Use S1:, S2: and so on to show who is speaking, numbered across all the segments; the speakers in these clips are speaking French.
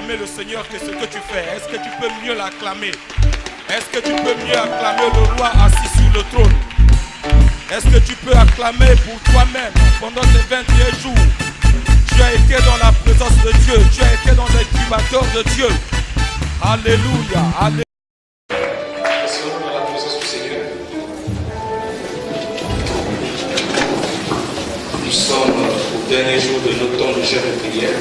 S1: acclamer le Seigneur que ce que tu fais? Est-ce que tu peux mieux l'acclamer? Est-ce que tu peux mieux acclamer le roi assis sur le trône? Est-ce que tu peux acclamer pour toi-même pendant ces 21 jours? Tu as été dans la présence de Dieu. Tu as été dans l'incubateur de Dieu. Alléluia. Alléluia.
S2: Dans la présence du Seigneur. Nous sommes au dernier jour de notre temps de jeûne et prière.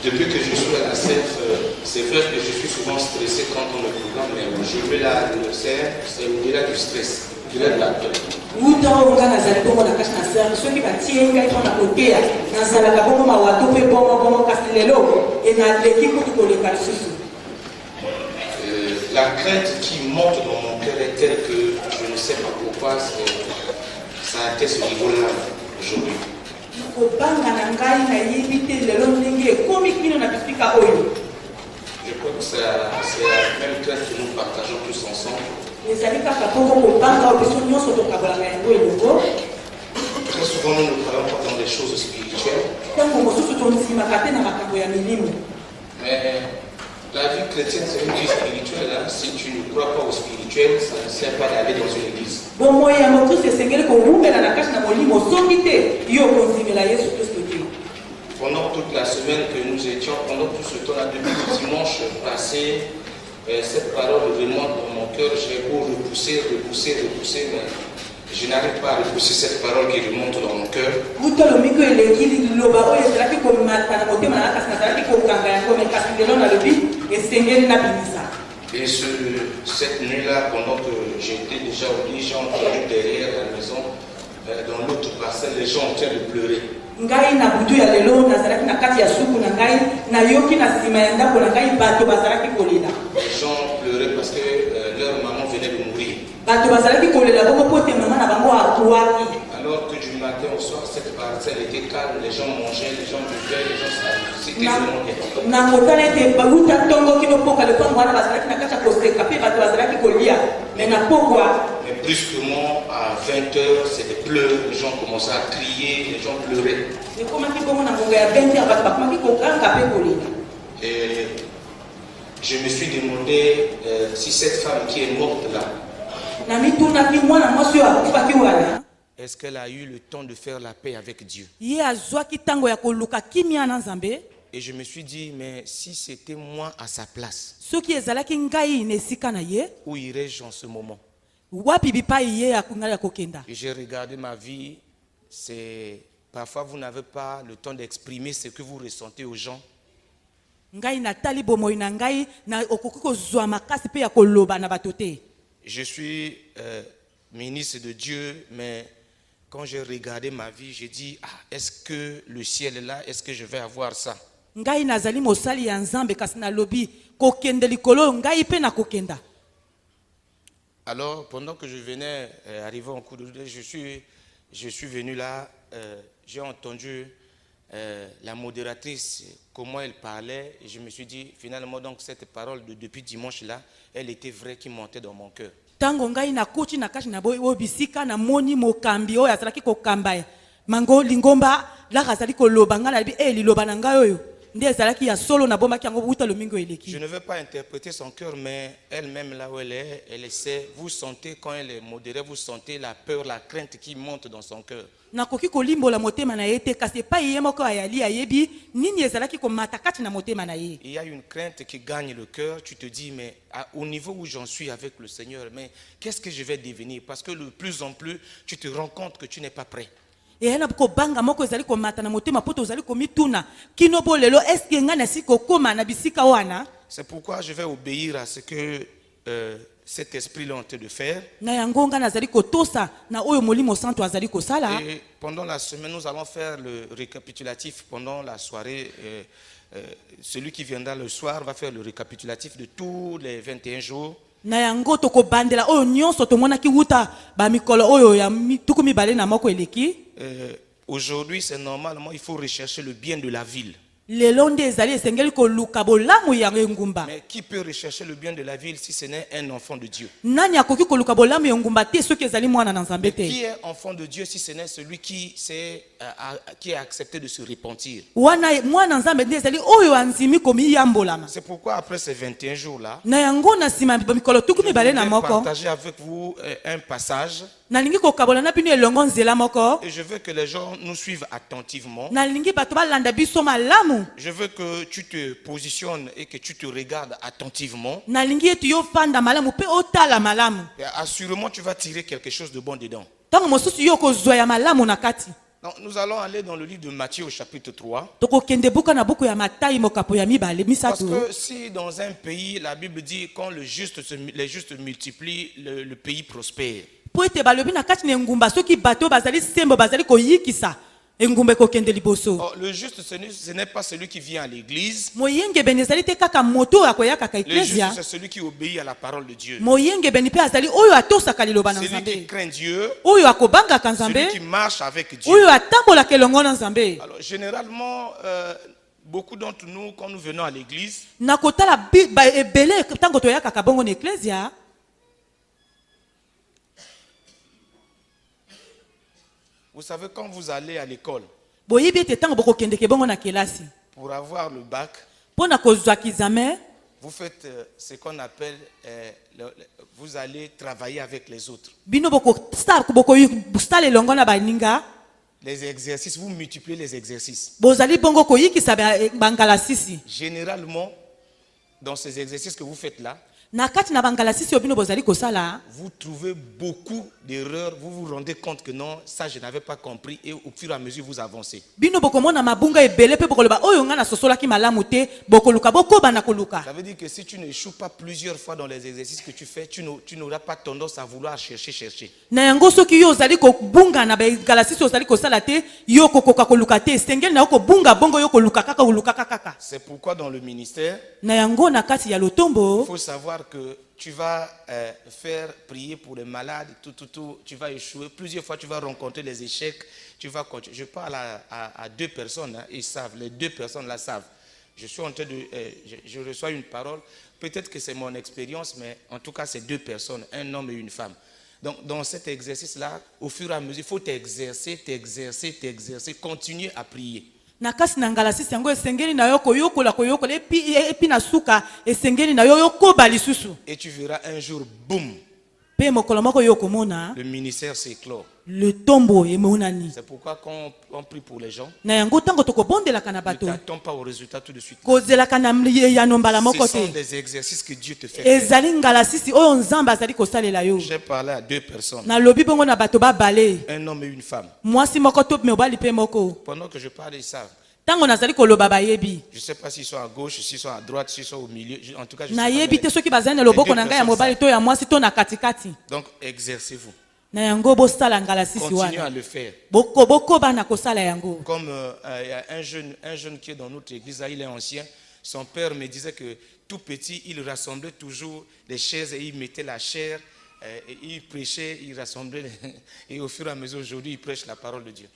S2: Depuis que je suis à la CEF, c'est vrai que je suis souvent stressé quand on me programme, mais aujourd'hui là, c'est au-delà du stress, au-delà de la peur. La crainte qui monte dans mon cœur est telle que je ne sais pas pourquoi ça a été ce niveau-là aujourd'hui. Je crois que c'est la même crainte que nous partageons tous ensemble. Très souvent, nous ne parlons pas dans des choses spirituelles. Mais la vie chrétienne, c'est une vie spirituelle. Hein. Si tu ne crois pas au spirituel, ça ne sert pas d'aller dans une église. Pendant toute la semaine que nous étions, pendant tout ce temps-là, depuis le dimanche passé, cette parole remonte dans mon cœur. J'ai beau repousser, mais je n'arrive pas à repousser cette parole qui remonte dans mon cœur. Et cette nuit-là, pendant que j'étais déjà au lit, j'ai entendu derrière la maison, dans l'autre parcelle, les gens en train de pleurer. Les gens pleuraient parce que leur maman venait de mourir. Alors que du matin au soir, cette parcelle était calme, les gens mangeaient, les gens buvaient, les gens s'amusaient. C'était vraiment bien. Mais brusquement, à 20h, c'est des pleurs, les gens commençaient à crier, les gens pleuraient. Et je me suis demandé si cette femme qui est morte là, est-ce qu'elle a eu le temps de faire la paix avec Dieu? Et je me suis dit, mais si c'était moi à sa place, où irais-je en ce moment? Et j'ai regardé ma vie, parfois vous n'avez pas le temps d'exprimer ce que vous ressentez aux gens. Je suis ministre de Dieu, mais quand j'ai regardé ma vie, j'ai dit, est-ce que le ciel est là? Est-ce que je vais avoir ça? Alors, pendant que je venais arriver en cours de je suis venu là, j'ai entendu la modératrice, comment elle parlait, et je me suis dit, finalement, donc cette parole de depuis dimanche là, elle était vraie qui montait dans mon cœur. Je ne veux pas interpréter son cœur, mais elle-même là où elle est, elle essaie. Vous sentez quand elle est modérée, vous sentez la peur, la crainte qui monte dans son cœur. Il y a une crainte qui gagne le cœur. Tu te dis, mais au niveau où j'en suis avec le Seigneur, mais qu'est-ce que je vais devenir? Parce que de plus en plus, tu te rends compte que tu n'es pas prêt. C'est pourquoi je vais obéir à ce que cet esprit est en train de faire. Et pendant la semaine, nous allons faire le récapitulatif pendant la soirée. Celui qui viendra le soir va faire le récapitulatif de tous les 21 jours. Aujourd'hui, c'est normalement, il faut rechercher le bien de la ville. Mais qui peut rechercher le bien de la ville si ce n'est un enfant de Dieu? Qui est enfant de Dieu si ce n'est celui qui a accepté de se repentir? C'est pourquoi après ces 21 jours-là, je vais partager avec vous un passage. Et je veux que les gens nous suivent attentivement. Je veux que tu te positionnes et que tu te regardes attentivement. Et assurément, tu vas tirer quelque chose de bon dedans. Donc, nous allons aller dans le livre de Matthieu au chapitre 3. Parce que si dans un pays, la Bible dit quand les justes multiplient, le pays prospère. Oh, le juste, ce n'est pas celui qui vient à l'église. Le juste, c'est celui qui obéit à la parole de Dieu. Celui qui craint Dieu. Celui qui marche avec Dieu. Alors, généralement, beaucoup d'entre nous, quand nous venons à l'église, vous savez, quand vous allez à l'école, pour avoir le bac, vous faites ce qu'on appelle, vous allez travailler avec les autres. Les exercices, vous multipliez les exercices. Généralement, dans ces exercices que vous faites là, vous trouvez beaucoup d'erreurs, vous vous rendez compte que non, ça je n'avais pas compris, et au fur et à mesure vous avancez. Ça veut dire que si tu n'échoues pas plusieurs fois dans les exercices que tu fais, tu n'auras pas tendance à vouloir chercher. C'est pourquoi dans le ministère, il faut savoir que tu vas faire prier pour les malades, tu vas échouer. Plusieurs fois, tu vas rencontrer les échecs. Je parle à deux personnes, hein, ils savent, les deux personnes là savent. Je suis en train de, je reçois une parole. Peut-être que c'est mon expérience, mais en tout cas, c'est deux personnes, un homme et une femme. Donc, dans cet exercice-là, au fur et à mesure, il faut t'exercer, continuer à prier. Et tu verras un jour, boum, le ministère s'éclore. C'est pourquoi quand on prie pour les gens, ne t'attends pas au résultat tout de suite. Ce sont des exercices que Dieu te fait faire. J'ai parlé à deux personnes, un homme et une femme. Pendant que je parle, ils savent. Je ne sais pas s'ils sont à gauche, s'ils sont à droite, s'ils sont au milieu. En tout cas, je sais pas. Donc, exercez-vous. Continuez à le faire. Comme il y a un jeune qui est dans notre église, là, il est ancien. Son père me disait que tout petit, il rassemblait toujours les chaises et il mettait la chair. Et il prêchait, il rassemblait, et au fur et à mesure, aujourd'hui, il prêche la parole de Dieu.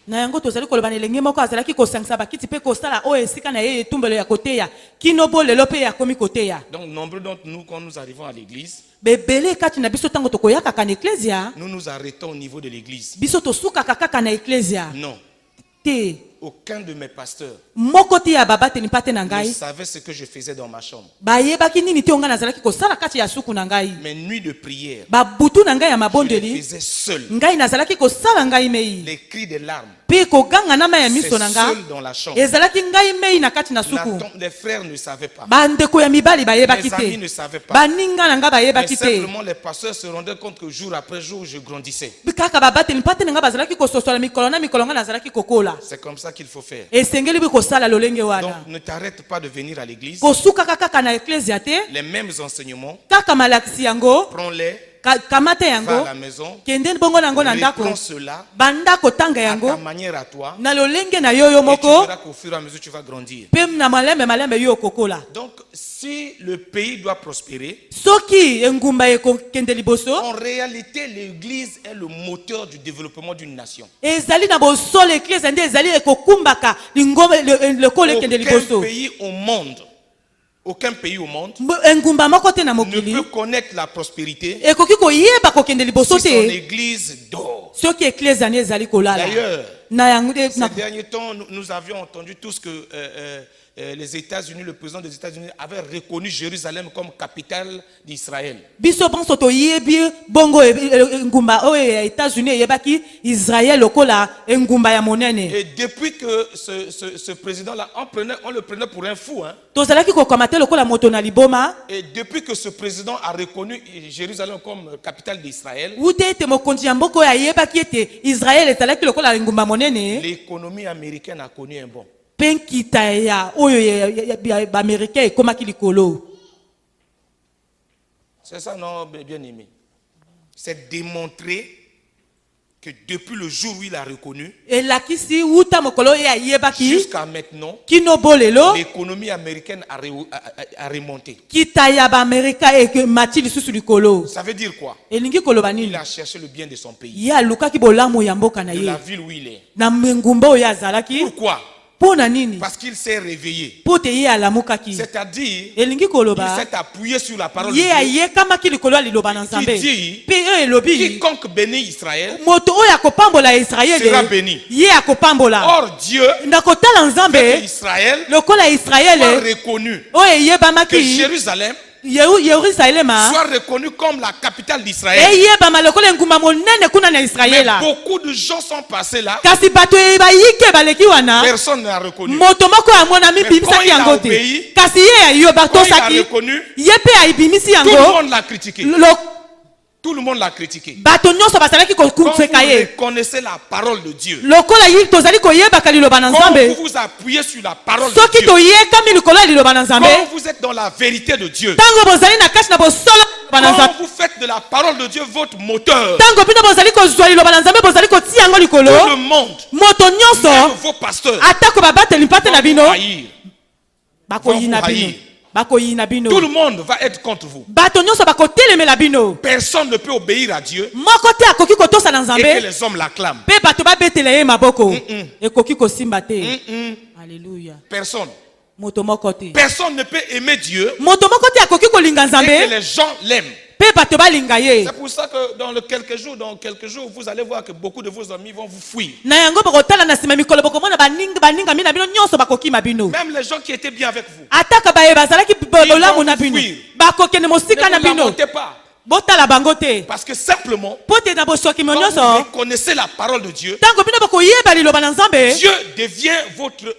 S2: Donc, nombreux d'entre nous, quand nous arrivons à l'église, nous nous arrêtons au niveau de l'église. Non. Aucun de mes pasteurs ne savait ce que je faisais dans ma chambre. Mes nuits de prière, je les faisais seul. Les cris de larmes, c'est seul dans la chambre. Les frères ne savaient pas. Les amis ne savaient pas. Mais simplement les pasteurs se rendaient compte que jour après jour, je grandissais. C'est comme ça qu'il faut faire. Donc ne t'arrête pas de venir à l'église. Les mêmes enseignements, prends-les, Va
S3: kamata
S2: à
S3: yango
S2: la maison.
S3: kende bongo nango na ndako
S2: Reprends cela
S3: banda kotanga
S2: à
S3: yango
S2: ta manière à toi.
S3: na lolenge na yo yo
S2: Et tu
S3: moko
S2: verras qu'au fur et à mesure tu vas grandir.
S3: pe na malembe yo kokola.
S2: Donc, si le pays doit prospérer,
S3: Soki engumba ekokende liboso
S2: en réalité, l'église est le moteur du développement d'une nation.
S3: ezali na bosolo eklise nde ezali ekokumbaka lingombe lekolo ekende liboso.
S2: Aucun pays au monde
S3: engumba moko te na
S2: ne
S3: mokili
S2: peut connaître la prospérité
S3: ekoki koyeba kokende liboso
S2: si son
S3: te
S2: église dort.
S3: soki eklise ani ezali kolala.
S2: D'ailleurs,
S3: na yango
S2: ces derniers temps, nous avions entendu tous que les États-Unis, le président des États-Unis avait reconnu Jérusalem comme capitale d'Israël.
S3: biso bonso toyebi bongo engumba oyo ya États-Unis eyebaki Israël lokola engumba ya monene.
S2: Et depuis que ce président-là, on le prenait pour un fou, hein.
S3: Tozalaki kokamata lokola moto na liboma.
S2: Et depuis que ce président a reconnu Jérusalem comme capitale d'Israël,
S3: ute ete mokonzi ya mboka oyo ayebaki ete Israël ezalaki lokola engumba monene.
S2: l'économie américaine a connu un bond.
S3: Penkita ya oyo ya Américain ekomaki likolo.
S2: C'est ça, non, bien aimé. C'est démontré que depuis le jour où il a reconnu,
S3: Elakisi uta mokolo ya yebaki
S2: jusqu'à maintenant,
S3: kino bolelo
S2: l'économie américaine a remonté.
S3: kita ya ba Amerika e mati lisusu likolo.
S2: Ça veut dire quoi?
S3: Elingi koloba nini?
S2: Il a cherché le bien de son pays,
S3: Ya lukaki bolamu ya mboka na
S2: de la
S3: ye.
S2: ville où il est.
S3: Na mengumba oyo azalaki.
S2: Pourquoi?
S3: Pona nini?
S2: Parce qu'il s'est réveillé.
S3: Pote ye alamukaki.
S2: C'est-à-dire,
S3: Elingi
S2: il
S3: koloba
S2: s'est appuyé sur la parole de
S3: ye
S2: Dieu.
S3: aye kamaki likolo liloba na Nzambe.
S2: Qui dit,
S3: Pe elobi
S2: quiconque bénit Israël
S3: moto oyo akopambola Israël
S2: sera béni.
S3: ye akopambola.
S2: Or, Dieu,
S3: Nakotala
S2: fait
S3: Nzambe
S2: que Israël
S3: lokola Israël
S2: soit reconnu,
S3: oyo
S2: que
S3: eyebamaki
S2: Jérusalem
S3: Yerusalema
S2: soit reconnu comme la capitale d'Israël.
S3: eyebama lokola engumba monene kuna na
S2: Mais
S3: Israela.
S2: beaucoup de gens sont passés là,
S3: Kasi bato bayike baleki wana
S2: personne n'a reconnu.
S3: moto moko amona
S2: Mais
S3: mibimisaki
S2: quand il a
S3: yango te.
S2: obéi,
S3: Kasi ye ayoba
S2: Quand il a
S3: tosaki
S2: reconnu,
S3: ye pe aibimisi
S2: tout le
S3: yango.
S2: monde l'a critiqué. Tout le monde l'a critiqué.
S3: Bato nyonso basalaki
S2: Quand vous
S3: kokuseka ye
S2: reconnaissez la parole de Dieu,
S3: lokola yi tozali koyebaka liloba na
S2: quand
S3: Nzambe
S2: vous vous appuyez sur la parole de
S3: soki
S2: Dieu,
S3: toyekami likolo ya liloba na Nzambe
S2: quand vous êtes dans la vérité de Dieu,
S3: tango bozali na kati na bosolo liloba na
S2: quand
S3: Nzambe
S2: vous faites de la parole de Dieu votre moteur,
S3: tango bino bozali kozwa liloba na Nzambe bozali kotia yango
S2: tout
S3: likolo
S2: le monde,
S3: moto
S2: même
S3: nyonso
S2: vos pasteurs,
S3: atako babateli mpate na
S2: vont
S3: bino
S2: vous haïr.
S3: bakoyina
S2: vont vous
S3: bino
S2: haïr.
S3: bakoyina bino
S2: Tout le monde va être contre vous.
S3: bato nyonso bakotelemela bino
S2: Personne ne peut obéir à Dieu
S3: moko te akoki kotosa na
S2: et que
S3: Nzambe
S2: les hommes l'acclament.
S3: mpe bato babetela ye maboko ekoki kosimba te. Alléluia.
S2: Personne.
S3: Moto moko te
S2: Personne ne peut aimer Dieu
S3: moto moko te akoki kolinga
S2: et que
S3: Nzambe
S2: les gens l'aiment.
S3: mpe bato balinga ye.
S2: C'est pour ça que dans quelques jours, vous allez voir que beaucoup de vos amis vont vous fuir.
S3: Na yango bokotala na sima mikolo bokomona baninga mina bino nyonso bakokima bino
S2: Même les gens qui étaient bien avec vous.
S3: ataka baye bazalaki bolamu na
S2: Ils vont
S3: bino
S2: fuir.
S3: bakokende mosika na
S2: Ne vous
S3: bino
S2: lamentez pas.
S3: botala bango te
S2: Parce que simplement,
S3: po te na bosokimo
S2: quand vous
S3: nyonso
S2: reconnaissez la parole de Dieu,
S3: tango bino bokoyeba liloba na Nzambe
S2: Dieu devient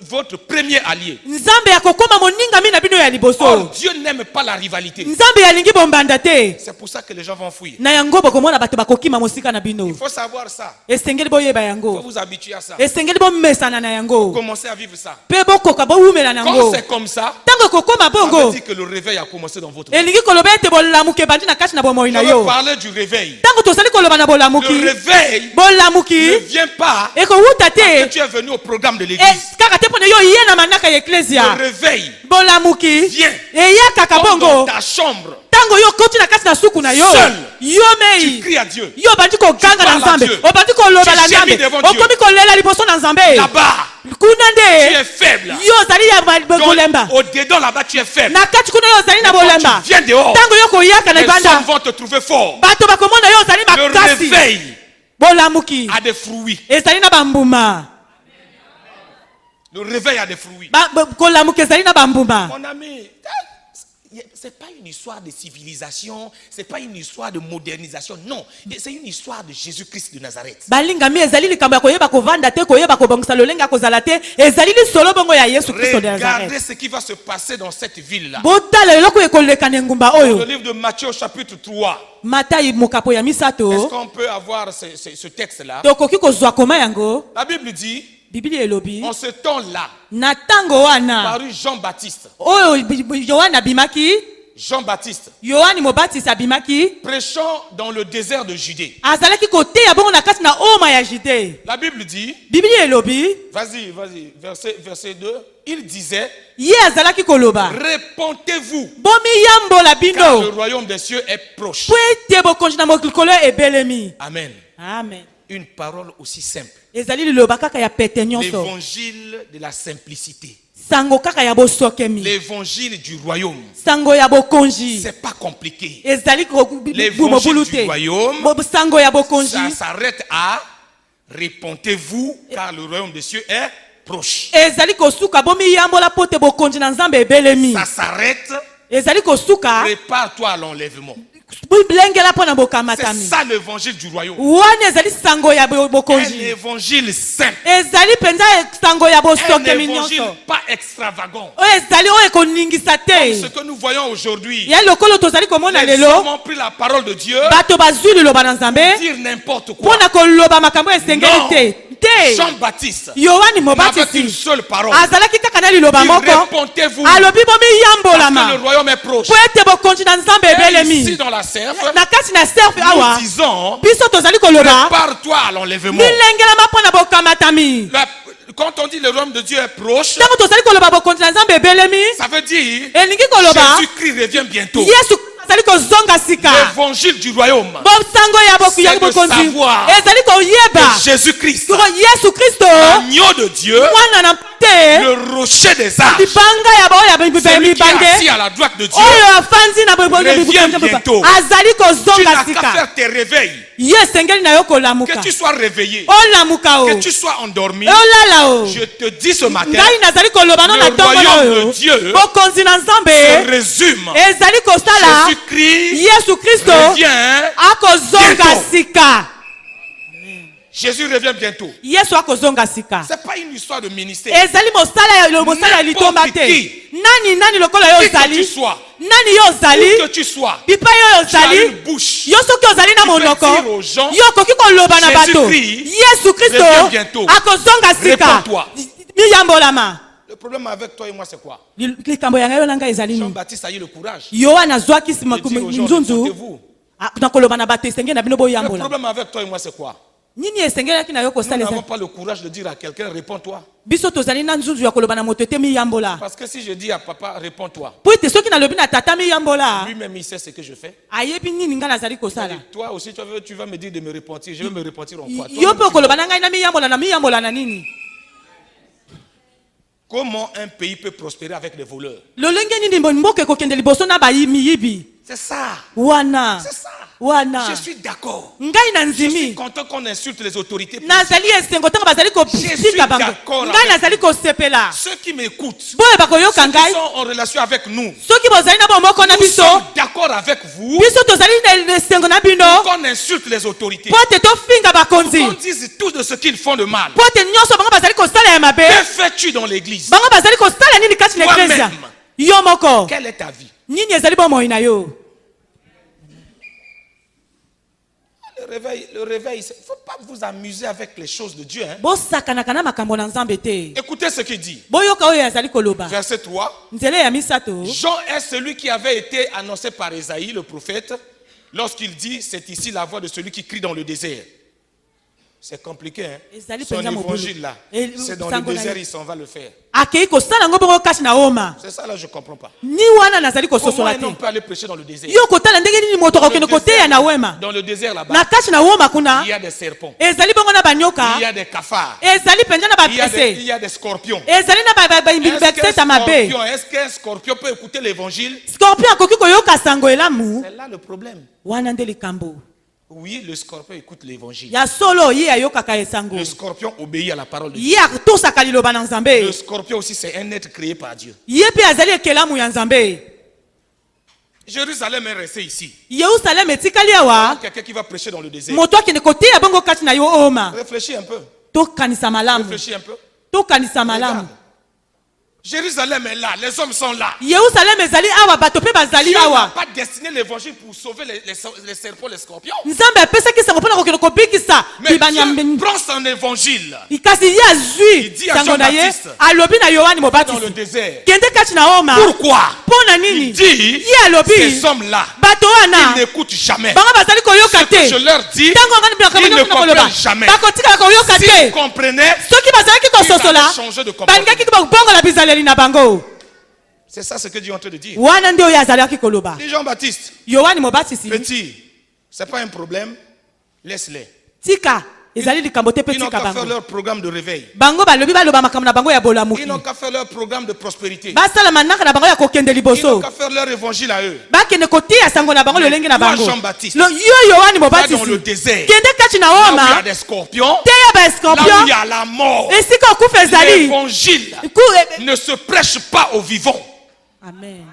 S2: votre premier allié.
S3: Nzambe akokoma moninga mina bino ya
S2: Or,
S3: liboso.
S2: Dieu n'aime pas la rivalité.
S3: Nzambe yalingi bombanda te
S2: C'est pour ça que les gens vont fuir.
S3: na yango bokomona bato bakokima mosika na bino.
S2: Il faut savoir ça.
S3: Esengeli boyeba
S2: Il faut
S3: yango
S2: vous habituer à ça.
S3: esengeli bomesana na yango
S2: Commencez à vivre ça.
S3: mpe bokoka bowumela
S2: Quand
S3: nango
S2: c'est comme ça,
S3: tango ekokoma
S2: ça veut
S3: bongo
S2: dire que le réveil a commencé dans votre vie.
S3: elingi koloba ete bolamuki ebandi na kati na bomoi
S2: Je
S3: na
S2: veux
S3: yo
S2: parler du réveil.
S3: tango tozali koloba na
S2: Le
S3: bolamuki
S2: réveil ne
S3: bolamuki
S2: vient pas
S3: ekowuta
S2: que
S3: te
S2: tu es venu au programme de l'église.
S3: kaka te mpona yo ye na manaka ya eklesia.
S2: Le réveil
S3: Bolamuki
S2: vient
S3: eyakaka
S2: comme dans
S3: bongo
S2: ta chambre.
S3: tango yo koti na kati na suku na yo
S2: Seul.
S3: yo
S2: Tu
S3: mei
S2: cries à Dieu.
S3: yo obandi koganga na
S2: parles à
S3: Nzambe
S2: Dieu.
S3: obandi koloba
S2: Tu
S3: na
S2: gémis
S3: Nzambe
S2: devant Dieu.
S3: okomi kolela liboso na Nzambe
S2: Là-bas,
S3: kuna
S2: tu es
S3: nde
S2: faible.
S3: yo ozali ya bolemba
S2: Au-dedans, là-bas, tu es faible.
S3: na kati kuna yo ozali na
S2: Quand
S3: bolemba
S2: tu viens dehors,
S3: tango yo koyaka na
S2: les hommes
S3: libanda
S2: vont te trouver fort.
S3: bato bakomona yo ozali
S2: Le
S3: makasi.
S2: réveil
S3: Bolamuki
S2: a des fruits.
S3: ezali na bambuma
S2: Le réveil a des fruits.
S3: kolamuka ezali na bambuma.
S2: Mon ami, c'est pas une histoire de civilisation, c'est pas une histoire de modernisation, non, c'est une histoire de Jésus-Christ de Nazareth.
S3: balingami ezali likambo ya koyeba kovanda te koyeba kobongisa lolenge ya kozala te ezali lisolo bongo ya Yesu Kristo de
S2: Regardez
S3: Nazareth.
S2: ce qui va se passer dans cette ville-là.
S3: Botala eloko ekoleka na engumba
S2: Le
S3: oyo
S2: livre de Matthieu au chapitre 3.
S3: Matayi mokapo ya
S2: Est-ce
S3: misato
S2: qu'on peut avoir ce texte-là?
S3: tokoki kozwa koma yango.
S2: La Bible dit,
S3: Biblia elobi
S2: en ce temps-là,
S3: na tango wana
S2: parut Jean-Baptiste.
S3: oyo Yohana bimaki
S2: Jean-Baptiste,
S3: yohani mobatisi abimaki
S2: prêchant dans le désert de Judée.
S3: azalaki koteya bongo na kati na oma ya Judée.
S2: La Bible dit,
S3: Biblia elobi
S2: vas-y, verset 2, il disait,
S3: ye azalaki koloba
S2: répentez-vous,
S3: bomiyambola
S2: car le
S3: bino
S2: royaume des cieux est proche.
S3: po ete bokonzi na mokolo ebelemi.
S2: Amen.
S3: Amen.
S2: Une parole aussi simple.
S3: Ezali liloba kaka ya pete nyonso,
S2: L'évangile de la simplicité.
S3: sango kaka ya bosokemi,
S2: L'évangile du royaume.
S3: sango ya bokonzi
S2: C'est pas compliqué.
S3: ezali
S2: L'évangile
S3: bulu
S2: du
S3: te.
S2: royaume,
S3: Sango ya bokonzi
S2: ça s'arrête à répentez-vous, car le royaume des cieux est proche.
S3: ezali kosuka bomiyambola po te bokonzi na Nzambe ebelemi.
S2: Ça s'arrête,
S3: Ezali kosuka
S2: prépare-toi à l'enlèvement.
S3: bilengela po na
S2: C'est
S3: bokamatami.
S2: ça l'évangile du royaume.
S3: Wana ezali sango ya
S2: Un
S3: bokonzi,
S2: évangile simple.
S3: ezali penza sango ya
S2: Un
S3: bosokemi
S2: évangile
S3: nyonso
S2: pas extravagant.
S3: oyo ezali oyo ekoningisa
S2: Comme ce
S3: te.
S2: que nous voyons aujourd'hui.
S3: Ya lokolo tozali komona
S2: Les
S3: lelo
S2: hommes ont pris la parole de Dieu
S3: bato bazwi liloba na
S2: pour
S3: Nzambe
S2: dire n'importe quoi.
S3: mpona koloba makambo esengeli
S2: Non.
S3: te.
S2: Jean-Baptiste
S3: yohani
S2: n'avait qu'une
S3: mobatisi
S2: seule parole.
S3: azalaki kaka na liloba
S2: Il
S3: moko
S2: répentez-vous,
S3: alobi
S2: parce que le
S3: bomiyambolama
S2: royaume est proche.
S3: po ete bokonzi na Nzambe
S2: Et ici
S3: ebelemi.
S2: dans la serve,
S3: Na kati na serfe awa
S2: nous disons,
S3: biso tozali koloba
S2: prépare-toi à l'enlèvement.
S3: milengelama mpona bokamatami.
S2: Quand on dit le royaume de Dieu est proche,
S3: Ntango tozali koloba bokonzi na Nzambe ebelemi
S2: ça veut dire
S3: elingi koloba
S2: Jésus-Christ revient bientôt.
S3: yesu azali kozonga sika.
S2: L'évangile du royaume,
S3: Bosango ya
S2: C'est de
S3: bokonzi
S2: savoir
S3: ezali koyeba
S2: que Jésus-Christ,
S3: koko yesu kristo
S2: l'agneau de Dieu,
S3: mwana na te
S2: le rocher des âges,
S3: libanga ya bao ya
S2: celui qui est
S3: mibange
S2: assis à la droite de Dieu,
S3: oyo afandi na
S2: revient bientôt.
S3: azali
S2: tu
S3: kozonga
S2: n'as qu'à
S3: sika.
S2: faire tes réveils,
S3: Ye esengeli na yo kolamuka,
S2: que tu sois réveillé,
S3: olamuka o,
S2: que tu sois endormi.
S3: olala o.
S2: Je te dis ce matin,
S3: Ngai nazali koloba no
S2: le
S3: na ntongo na
S2: royaume
S3: oyo
S2: de Dieu
S3: bokonzi na
S2: se
S3: Nzambe
S2: résume.
S3: ezali kosala
S2: Jésus-Christ
S3: yesu kristo
S2: revient.
S3: akozonga
S2: bientôt.
S3: sika.
S2: Jésus revient bientôt.
S3: Yesu akozonga sika.
S2: C'est pas une histoire de ministère.
S3: Ezali mosala ya litomba te.
S2: Qui.
S3: Nani lokola yo
S2: Qui que tu
S3: ozali,
S2: sois,
S3: nani yo
S2: où
S3: ozali,
S2: que tu sois,
S3: bipai yo
S2: tu as
S3: ozali,
S2: une bouche.
S3: yo soki ozali na
S2: Tu peux
S3: monoko
S2: dire aux gens,
S3: yo okoki koloba na bato
S2: Jésus-Christ
S3: yesu kristo
S2: revient bientôt.
S3: akozonga sika.
S2: Réponds-toi.
S3: miyambolama.
S2: Le problème avec toi et moi, c'est quoi?
S3: likambo ya ngai yo na ngai ezali nini?
S2: Jean-Baptiste a eu le courage
S3: yohana azwaki
S2: de dire aux gens,
S3: nzunzu
S2: répondez-vous.
S3: na koloba na bato esengeli na bino
S2: Le
S3: boyambola.
S2: problème avec toi et moi, c'est quoi?
S3: Nini esengelaki na yo
S2: Nous
S3: kosala
S2: n'avons
S3: eza
S2: pas le courage de dire à quelqu'un, réponds-toi.
S3: biso tozali na nzunzu ya koloba na moto ete miyambola.
S2: Parce que si je dis à papa, réponds-toi,
S3: Po ete soki nalobi na tata miyambola
S2: lui-même, il sait ce que je fais.
S3: ayebi nini ngai nazali kosala.
S2: Toi aussi, tu vas me dire de me repentir. Je vais me repentir en quoi?
S3: Yo mpe okoloba na ngai na miyambola na nini?
S2: Comment un pays peut prospérer avec des voleurs?
S3: lolenge nini mboka ekokende liboso na miyibi
S2: C'est ça.
S3: wana
S2: C'est ça.
S3: wana.
S2: Je suis d'accord.
S3: Ngai na
S2: Je suis
S3: nzimi
S2: content qu'on insulte les autorités.
S3: nazali esengo ntango bazali
S2: Je suis
S3: kosika bango,
S2: d'accord
S3: ngai
S2: avec
S3: nazali kosepela.
S2: Ceux qui m'écoutent,
S3: boyo
S2: ceux
S3: bakoyoka
S2: qui
S3: ngai
S2: sont en relation avec nous,
S3: soki bozali na bomoko na
S2: nous
S3: biso
S2: sommes d'accord avec vous
S3: biso tozali na esengo na bino
S2: qu'on insulte les autorités.
S3: po ete tofinga bakonzi,
S2: Qu'on dise tout de ce qu'ils font de mal.
S3: po ete nyonso bango bazali kosala ya mabe,
S2: Que fais-tu dans l'église?
S3: bango bazali kosala nini kati na
S2: Toi-même.
S3: eklesia. Yo moko
S2: Quelle est ta vie?
S3: nini ezali bomoi na yo?
S2: Le réveil, il ne faut pas vous amuser avec les choses de Dieu. Hein.
S3: bosakanaka na makambo na Nzambe te.
S2: Écoutez ce qu'il dit.
S3: boyoka oyo azali koloba.
S2: Verset 3.
S3: nzela ya misato
S2: Jean est celui qui avait été annoncé par Ésaïe, le prophète, lorsqu'il dit, c'est ici la voix de celui qui crie dans le désert. C'est compliqué, hein?
S3: Ezali
S2: Son
S3: penza mobulu.
S2: évangile là,
S3: Et
S2: c'est dans le
S3: sango na
S2: désert,
S3: ye.
S2: il s'en va le faire.
S3: akei kosala yango bongo kati na oma.
S2: C'est ça là, je ne comprends pas.
S3: Ni wana nazali
S2: Comment
S3: kososola
S2: un homme
S3: te.
S2: peut aller prêcher dans le désert?
S3: Yo kotala ndenge nini moto akokende koteya na wema.
S2: Dans le désert là-bas,
S3: Na kati na woma kuna
S2: il y a des serpents,
S3: ezali bongo na
S2: il y
S3: banyoka,
S2: a des cafards,
S3: ezali penza na
S2: il y a
S3: bapese,
S2: des scorpions.
S3: ezali na bakiseta mabe.
S2: Est-ce qu'un scorpion peut écouter l'évangile?
S3: Scorpion akoki koyoka sango elamu
S2: C'est là le problème.
S3: wana nde likambo
S2: Oui, le scorpion écoute l'évangile.
S3: ya solo ye ayokaka esango.
S2: Le scorpion obéit à la parole de Dieu.
S3: Ye atosaka liloba na
S2: Le
S3: Nzambe.
S2: scorpion aussi, c'est un être créé par Dieu.
S3: Ye pe azali ekelamu ya Nzambe.
S2: Jérusalem est resté ici.
S3: Yerusalem etikali awa
S2: Quelqu'un qui va prêcher dans le désert.
S3: moto akende koteya bongo kati na yo oma.
S2: Réfléchis un peu.
S3: Tokanisa malamu.
S2: Réfléchis un peu.
S3: Tokanisa malamu.
S2: Regarde.
S1: Jérusalem est là, les hommes sont là.
S3: Yerusalem ezali awa bato pe bazali
S1: Dieu n'a
S3: awa.
S1: pas destiné l'évangile pour sauver les serpents, les scorpions.
S3: Nzambe apesaki sango mpona kokende kobikisa
S1: Mais Dieu
S3: bibanyambe.
S1: prend son évangile
S3: Kasi ye
S1: Il
S3: azwi
S1: dit à
S3: sango na ye
S1: Jean-Baptiste,
S3: alobi na Yohani
S1: dans le
S3: Mobatisi.
S1: désert.
S3: Kende kati na Oma.
S1: Pourquoi?
S3: Mpona
S1: Il
S3: nini?
S1: dit,
S3: Ye alobi
S1: ces hommes-là,
S3: bato
S1: ils
S3: wana
S1: n'écoutent jamais.
S3: bango bazali koyoka
S1: Ce que je
S3: te.
S1: leur dis,
S3: Ntango ngani biloko
S1: ils ne
S3: nyonso na koloba.
S1: comprennent jamais.
S3: Bakotikala koyoka
S1: Si ils
S3: te.
S1: comprenaient,
S3: Soki bazalaki kososola
S1: ils allaient changer de comportement.
S3: balingaki kobongola bizaleli na bango.
S1: C'est ça ce que Dieu est en train de dire.
S3: Wana nde oyo azalaki koloba.
S1: Dis Jean-Baptiste,
S3: Yohani Mobatisi.
S1: petit, c'est pas un problème, laisse-les.
S3: Tika ezali likambo te pe
S1: Ils n'ont
S3: tika
S1: qu'à faire
S3: bango.
S1: leur programme de réveil.
S3: Bango balobi baloba makambo na bango ya bolamuki.
S1: Ils n'ont qu'à faire leur programme de prospérité.
S3: Basala manaka na bango ya kokende
S1: Ils n'ont
S3: liboso.
S1: qu'à faire leur évangile à eux.
S3: Bakende kotia sango na bango lolenge na
S1: Toi,
S3: bango.
S1: Jean-Baptiste,
S3: Yo Yohani
S1: Va
S3: Mobatisi.
S1: dans le désert.
S3: Kende kati na
S1: Là où il y
S3: Oma.
S1: a des scorpions,
S3: Teya ba
S1: là où il
S3: scorpion.
S1: y a la mort,
S3: Esika okufa ezali.
S1: l'évangile ne se prêche pas aux vivants.
S3: Amen.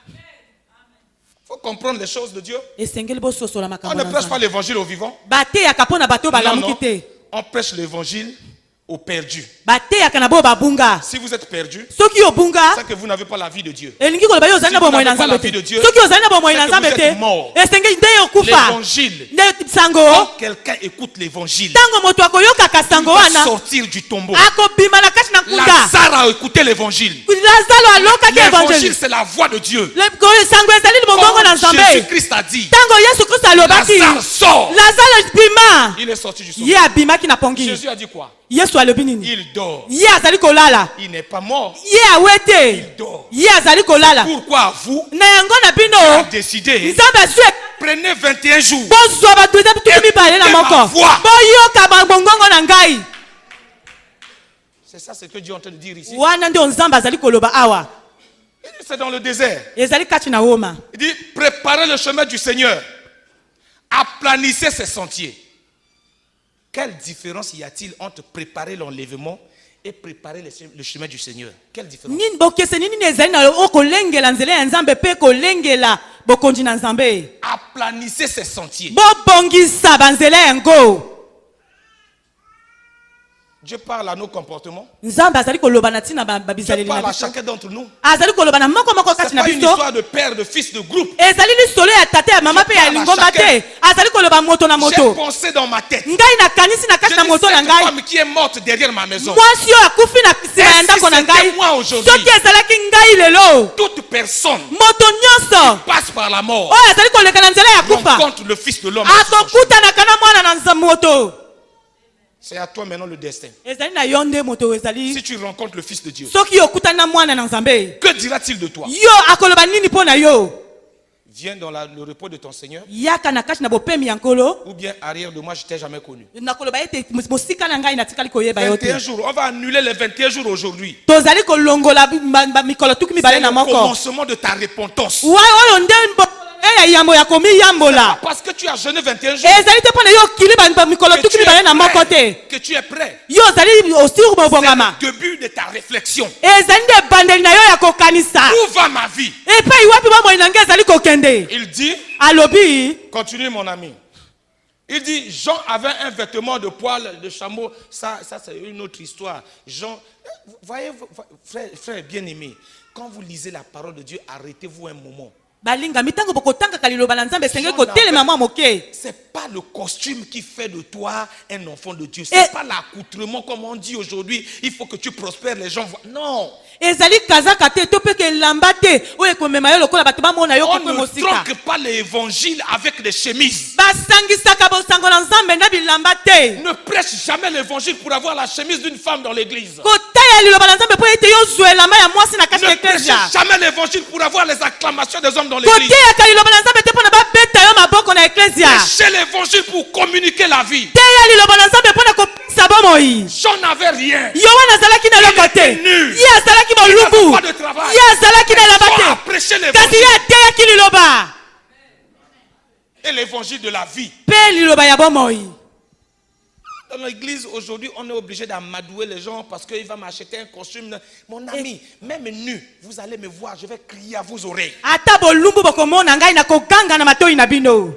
S1: Il faut comprendre les choses de Dieu.
S3: Esengeli bososola
S1: On
S3: makambo
S1: ne
S3: na
S1: prêche pas
S3: Nzambe.
S1: l'évangile aux vivants.
S3: Bateyaka mpona bato
S1: Non, non.
S3: balamuki te.
S1: On prêche l'évangile aux perdus.
S3: Bateyaka na bo babunga.
S1: Si vous êtes perdu,
S3: Soki obunga
S1: c'est que vous n'avez pas la vie de Dieu.
S3: elingi koloba yo ozali na
S1: Si vous
S3: bomoi na
S1: n'avez pas
S3: Nzambe
S1: la
S3: te.
S1: vie de Dieu,
S3: Soki ozali na bomoi na
S1: c'est que
S3: Nzambe
S1: vous
S3: te.
S1: êtes mort.
S3: Esengeli nde okufa.
S1: L'évangile,
S3: Nde sango.
S1: quand quelqu'un écoute l'évangile,
S3: Ntango moto akoyokaka
S1: il
S3: sango
S1: va
S3: wana
S1: sortir du tombeau.
S3: akobima na kati na nkunda.
S1: Lazare a écouté l'évangile.
S3: Lazaro alokaki
S1: L'évangile,
S3: évangile.
S1: c'est la voix de Dieu.
S3: Sango ezali libongongo na
S1: Quand
S3: Nzambe.
S1: Jésus-Christ a dit,
S3: Ntango Yesu Kristo alobaki
S1: Lazare sort.
S3: Lazaro bima.
S1: Il est sorti du
S3: Ye
S1: sommeil.
S3: abimaki na pongi.
S1: Jésus a dit quoi?
S3: Yesu alobi nini?
S1: Il dort.
S3: Ye azali kolala.
S1: Il n'est pas mort.
S3: Ye awete.
S1: Il dort.
S3: Ye azali kolala.
S1: Pourquoi vous
S3: Na yango na
S1: avez
S3: bino
S1: décidé,
S3: Nzambe azwi
S1: prenez 21 jours.
S3: bozwa bato eza tutu mibale na
S1: Écoutez ma
S3: moko
S1: voix.
S3: boyoka bongongo na ngai.
S1: C'est ça ce que Dieu est en train de dire ici.
S3: Wana nde Nzambe azali koloba awa.
S1: C'est dans le désert.
S3: Ezali kati na Oma.
S1: Il dit, préparez le chemin du Seigneur. Aplanissez ses sentiers. Quelle différence y a-t-il entre préparer l'enlèvement et préparer le chemin du Seigneur? Quelle différence?
S3: Nini bokese nini ezali na okolengela nzela ya Nzambe pe kolengela bokonzi na Nzambe.
S1: Aplanissez ses sentiers.
S3: Bobongisa banzela yango.
S1: Dieu parle à nos comportements.
S3: Nzambe azali koloba na tina
S1: Dieu
S3: babizaleli
S1: parle
S3: na
S1: à
S3: biso.
S1: chacun d'entre nous.
S3: Azali koloba na moko
S1: Ce
S3: kati
S1: n'est
S3: na
S1: pas une
S3: biso.
S1: histoire de père, de fils, de groupe.
S3: Ezali lisolo ya tate ya mama pe ya
S1: parle à
S3: lingomba
S1: chacun.
S3: te. Azali koloba moto na
S1: J'ai
S3: moto.
S1: pensé dans ma tête.
S3: Ngai na kanisi na
S1: Je
S3: kati na
S1: dis,
S3: moto na
S1: cette
S3: ngai.
S1: femme qui est morte derrière ma maison.
S3: Mwasi oyo akufi na nsima ya
S1: Et si
S3: ndako na
S1: c'était
S3: ngai.
S1: moi aujourd'hui?
S3: Soki ezalaki ngai lelo.
S1: Toute personne
S3: Moto nyonso
S1: passe par la mort.
S3: oyo azali koleka na nzela ya kufa
S1: Rencontre le fils de l'homme.
S3: akokutanaka na mwana na moto.
S1: C'est à toi maintenant le destin.
S3: Ezali na yo nde moto
S1: Si
S3: ezali.
S1: tu rencontres le fils de Dieu,
S3: Soki okutana na mwana na Nzambe,
S1: que dira-t-il de toi?
S3: yo akoloba nini mpo na yo?
S1: Viens dans le repos de ton Seigneur,
S3: Yaka na kati na bopemi ya nkolo.
S1: ou bien arrière de moi, je t'ai jamais connu.
S3: Nakoloba ete mosika na ngai natikali koyeba yo te.
S1: 21 jours, on va annuler les 21 jours aujourd'hui.
S3: Tozali kolongola mikolo tuki
S1: C'est
S3: mibale na
S1: le
S3: moko.
S1: commencement de ta repentance.
S3: Wa oyo nde ya yambo ya komi yambola.
S1: Parce que tu as jeûné 21 jours.
S3: Ezali te mpo na yo kili mikolo
S1: Que
S3: tuki
S1: tu
S3: mibale na
S1: es
S3: moko
S1: prêt.
S3: te.
S1: Que tu es prêt.
S3: Yo ozali osiri
S1: C'est
S3: bobongama.
S1: le début de ta réflexion.
S3: Ezali nde bandeli na yo ya kokanisa.
S1: Où va ma vie?
S3: Epai wapi bomoi na ngai ezali kokende.
S1: Il dit,
S3: Alobi.
S1: continue mon ami. Il dit, Jean avait un vêtement de poil de chameau. Ça c'est une autre histoire. Jean, voyez, frère bien-aimé, quand vous lisez la parole de Dieu, arrêtez-vous un moment.
S3: Balinga mitango bokotanga kaliloba na Nzambe senge kotelema mwa moke.
S1: C'est pas le costume qui fait de toi un enfant de Dieu. C'est pas l'accoutrement comme on dit aujourd'hui. Il faut que tu prospères, les gens voient. Non.
S3: Ezali kazaka te to peke lamba te oyo komema yo lokola bato bamona yo
S1: On
S3: kokwe
S1: ne
S3: mosika.
S1: tronque pas l'évangile avec des chemises.
S3: Basangisaka bosango na Nzambe na bilamba te.
S1: Ne prêche jamais l'évangile pour avoir la chemise d'une femme dans l'église.
S3: Kotaya liloba na Nzambe po ete yo zwe lamba ya mwasi na kati
S1: Ne
S3: ya
S1: prêchez
S3: eklesia.
S1: jamais l'évangile pour avoir les acclamations des hommes dans l'église.
S3: Koteya liloba na Nzambe te pona babeta yo maboko na eklesia.
S1: Prêchez l'évangile pour communiquer la vie.
S3: Teya liloba na Nzambe pona kopesa bomoi.
S1: Jean n'avait rien.
S3: Yo wana azalaki na loko te. Ye azalaki molumbu.
S1: Pas de travail.
S3: Ye azalaki na lamba
S1: Jean a
S3: te.
S1: prêché
S3: Kasi
S1: l'évangile.
S3: ye ateyaki liloba.
S1: Et l'évangile de la vie.
S3: Pe liloba ya bomoi.
S1: Dans l'église, aujourd'hui, on est obligé d'amadouer les gens parce qu'il va m'acheter un costume. Mon ami, même nu, vous allez me voir, je vais crier à vos oreilles.
S3: Ata bolumbu bokomona ngai na koganga na matoi na bino.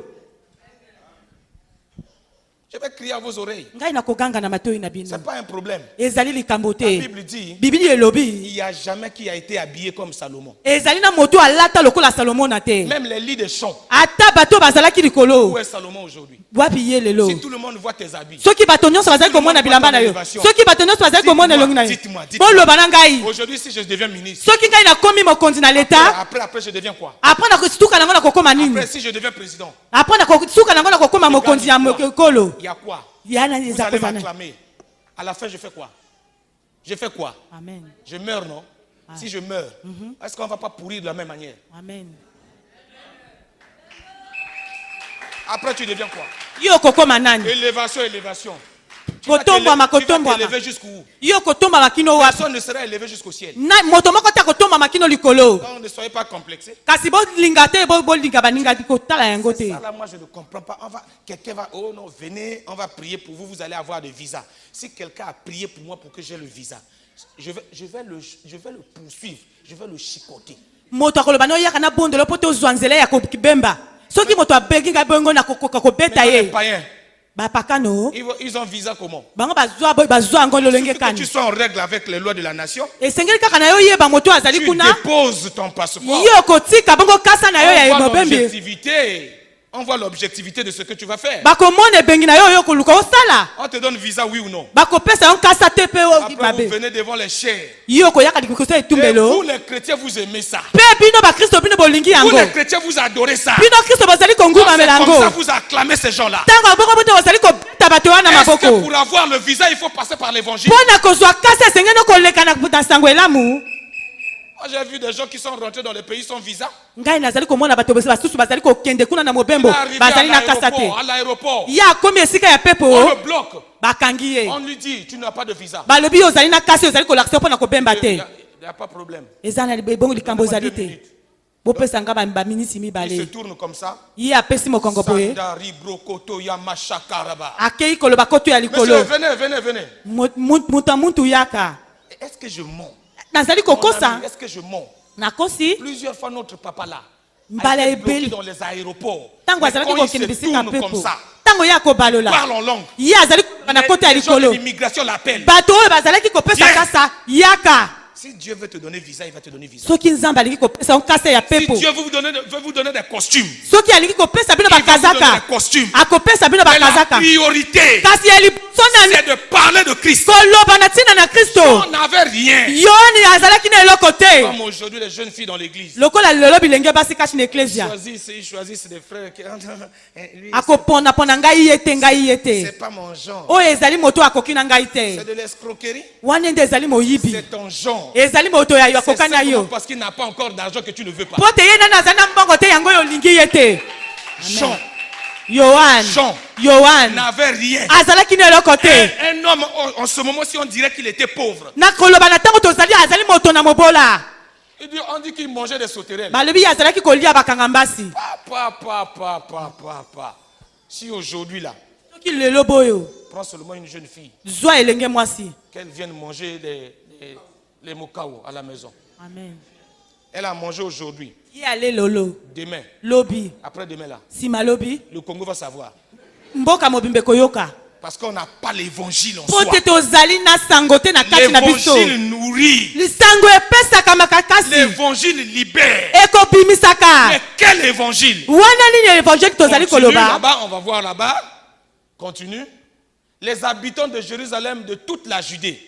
S2: Je vais crier à vos oreilles.
S3: ngai nakoganga na matoi na
S2: Ce
S3: bino
S2: n'est pas un problème.
S3: ezali likambo
S2: La
S3: te
S2: Bible dit,
S3: bibili
S2: il
S3: elobi
S2: n'y a jamais qui a été habillé comme Salomon.
S3: ezali na moto alata lokola salomo na te
S2: Même les lits de chants.
S3: ata bato bazalaki
S2: Où
S3: likolo
S2: est Salomon aujourd'hui?
S3: wapi ye lelo
S2: Si tout le monde voit tes habits.
S3: soki bato nyonso bazali komona bilamba na yo soki bato nyonso bazali komona elongi na yo
S2: Dites-moi.
S3: boloba na ngai
S2: Aujourd'hui, si je deviens ministre,
S3: soki ngai nakomi mokonzi na leta
S2: après, je deviens quoi?
S3: apres nakosuka nango nakokoma nini
S2: Après, si je deviens président,
S3: apres nakosuka nango nakokoma mokonzi ya ekolo
S2: il y a quoi?
S3: yana
S2: Vous
S3: eza
S2: allez
S3: kozana
S2: m'acclamer. À la fin, je fais quoi? Je fais quoi?
S3: amen
S2: Je meurs, non? Si je meurs, est-ce qu'on ne va pas pourrir de la même manière?
S3: amen
S2: Après, tu deviens quoi?
S3: yo okokoma nani
S2: Élévation, élévation. Tu vas
S3: kotombwama
S2: t'élever
S3: kotombwama
S2: jusqu'où?
S3: yo kotombama kino wapi
S2: Personne ne sera élevé jusqu'au ciel.
S3: moto moko te akotombama kino likolo
S2: Donc, ne soyez pas complexés.
S3: kasi bolinga te bolinga baninga kotala yango te
S2: Ça, là, moi, je ne comprends pas. Quelqu'un va, oh non, venez, on va prier pour vous, vous allez avoir le visa. Si quelqu'un a prié pour moi pour que j'ai le visa, je vais le poursuivre, je vais le chicoter.
S3: moto akoloba na oyaka na bondelo po tozwa nzela ya kobemba soki moto abeki ngai bongo na kobeta
S2: Mais les
S3: ye
S2: païens,
S3: bapakano
S2: ils ont visa comment?
S3: bango bazwa yango lolenge
S2: Il faut que
S3: kani
S2: tu sois en règle avec les lois de la nation.
S3: esengeli kaka na yo oyeba moto azali
S2: Tu
S3: kuna
S2: déposes ton passeport.
S3: yo kotika bongo kasa na yo ya
S2: On voit
S3: mobembe
S2: l'objectivité. On voit l'objectivité de ce que tu vas faire.
S3: bakomona ebengi na yo oyo koluka osala
S2: On te donne visa, oui ou non?
S3: bakopesa yo nkasa te mpe
S2: Après, vous
S3: mabe
S2: venez devant les chairs.
S3: yo koyaka likokoso
S2: Et
S3: etumbelo
S2: vous, les chrétiens, vous aimez ça.
S3: mpe bino bakristo bino bolingi
S2: Vous,
S3: yango
S2: les chrétiens, vous adorez ça.
S3: bino kristo bazali
S2: Quand
S3: kongumamela
S2: c'est comme ça,
S3: yango
S2: vous acclamez ces gens-là.
S3: ntango bongo boto bazali kobeta bato wana
S2: Est-ce que
S3: maboko
S2: pour avoir le visa, il faut passer par l'évangile?
S3: mpo na kozwa kasi esengeli koleka na sango elamu
S2: Moi, j'ai vu des gens qui sont rentrés dans le pays sans visa.
S3: ngai nazali komona bato basusu bazali kokende kuna na
S2: Il
S3: mobembo
S2: est arrivé
S3: bazali na kasa te
S2: à l'aéroport.
S3: ye akomi esika ya
S2: On
S3: pepo
S2: le bloque.
S3: bakangi ye
S2: On lui dit, tu n'as pas de visa.
S3: balobi yo ozali na kasi ozali kolakisa mpo na kobemba
S2: Il
S3: te
S2: n'y a pas de problème.
S3: eza na bongo likambo
S2: Donne-moi
S3: ozali
S2: 2
S3: te
S2: minutes.
S3: bopesa nga baminisi
S2: Il se
S3: mibale
S2: tourne comme ça.
S3: ye apesi mokongo boye
S2: Sandari brokoto yamashakaraba.
S3: akei koloba koto ya
S2: Monsieur,
S3: likolo
S2: venez.
S3: moto ya muntu yaka
S2: Est-ce que je mens?
S3: nazali
S2: Mon
S3: kokosa
S2: ami, est-ce que je mens?
S3: nakosi
S2: Plusieurs fois, notre papa là
S3: mbala
S2: a été bloqué
S3: ebeli
S2: dans les aéroports.
S3: ntango
S2: Mais
S3: azalaki
S2: quand il
S3: kokende
S2: se
S3: bisika
S2: tourne comme
S3: pepo
S2: ça,
S3: ntango ye akobalola
S2: parle en langue.
S3: ye azali koloba na koto ya
S2: Les gens de
S3: likolo
S2: l'immigration l'appellent.
S3: bato oyo bazalaki kopesa
S2: Viens.
S3: kasa yaka
S2: Si Dieu veut te donner visa, il va te donner visa.
S3: soki nzambe alingi kopesa nkasa ya
S2: Si
S3: pepo
S2: Dieu veut vous donner des costumes,
S3: soki alingi kopesa bino
S2: il va vous donner
S3: bakazaka
S2: des costumes.
S3: akopesa bino
S2: Mais la
S3: bakazaka
S2: priorité,
S3: kasi ya liboso nani
S2: c'est de parler de Christ.
S3: koloba na ntina na kristo
S2: On n'avait rien.
S3: yoni azalaki na eloko te
S2: Comme aujourd'hui, les jeunes filles dans l'église.
S3: lokola lelo bilenge basi kati na eklesia
S2: Ils choisissent des frères qui. Lui,
S3: akoponapona ngai ye te ngai ye te
S2: c'est pas mon genre.
S3: oyo ezali moto akoki na ngai te
S2: C'est de l'escroquerie.
S3: wana nde ezali moyibi
S2: C'est ton genre.
S3: ezali moto ya yo
S2: C'est
S3: akokani na
S2: simplement
S3: yo
S2: parce qu'il n'a pas encore d'argent que tu ne veux pas.
S3: mpo te ye nani azali na mbongo te yango oyo olingi ye te
S2: Jean
S3: yohane
S2: n'avait rien.
S3: azalaki na eloko te
S2: Un homme, en ce moment-ci, on dirait qu'il était pauvre.
S3: na koloba na ntango tozali azali moto na mobola
S2: On dit qu'il mangeait des sauterelles.
S3: balobi ye azalaki kolia bakanga mbasi
S2: Papa. Si aujourd'hui, là,
S3: soki lelo boyo
S2: prends seulement une jeune fille,
S3: zwa elenge mwasi
S2: qu'elle vienne manger les mokao à la maison.
S3: amen
S2: Elle a mangé aujourd'hui.
S3: ye ale lolo
S2: Demain,
S3: lobi
S2: après-demain, là,
S3: nsima lobi
S2: le Congo va savoir.
S3: mboka mobimba ekoyoka
S2: Parce qu'on n'a pas l'évangile en
S3: mpo
S2: soi.
S3: te tozali na sango te na kati na biso
S2: L'évangile nourrit.
S3: lisango epesaka makakasi
S2: L'évangile libère.
S3: ekobimisaka
S2: Mais quel évangile?
S3: wana nini évangile tozali
S2: Continue
S3: koloba
S2: là-bas, on va voir là-bas. Continue. Les habitants de Jérusalem, de toute la Judée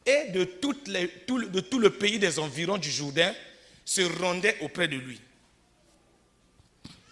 S2: et de tout le pays des environs du Jourdain se rendaient auprès de lui.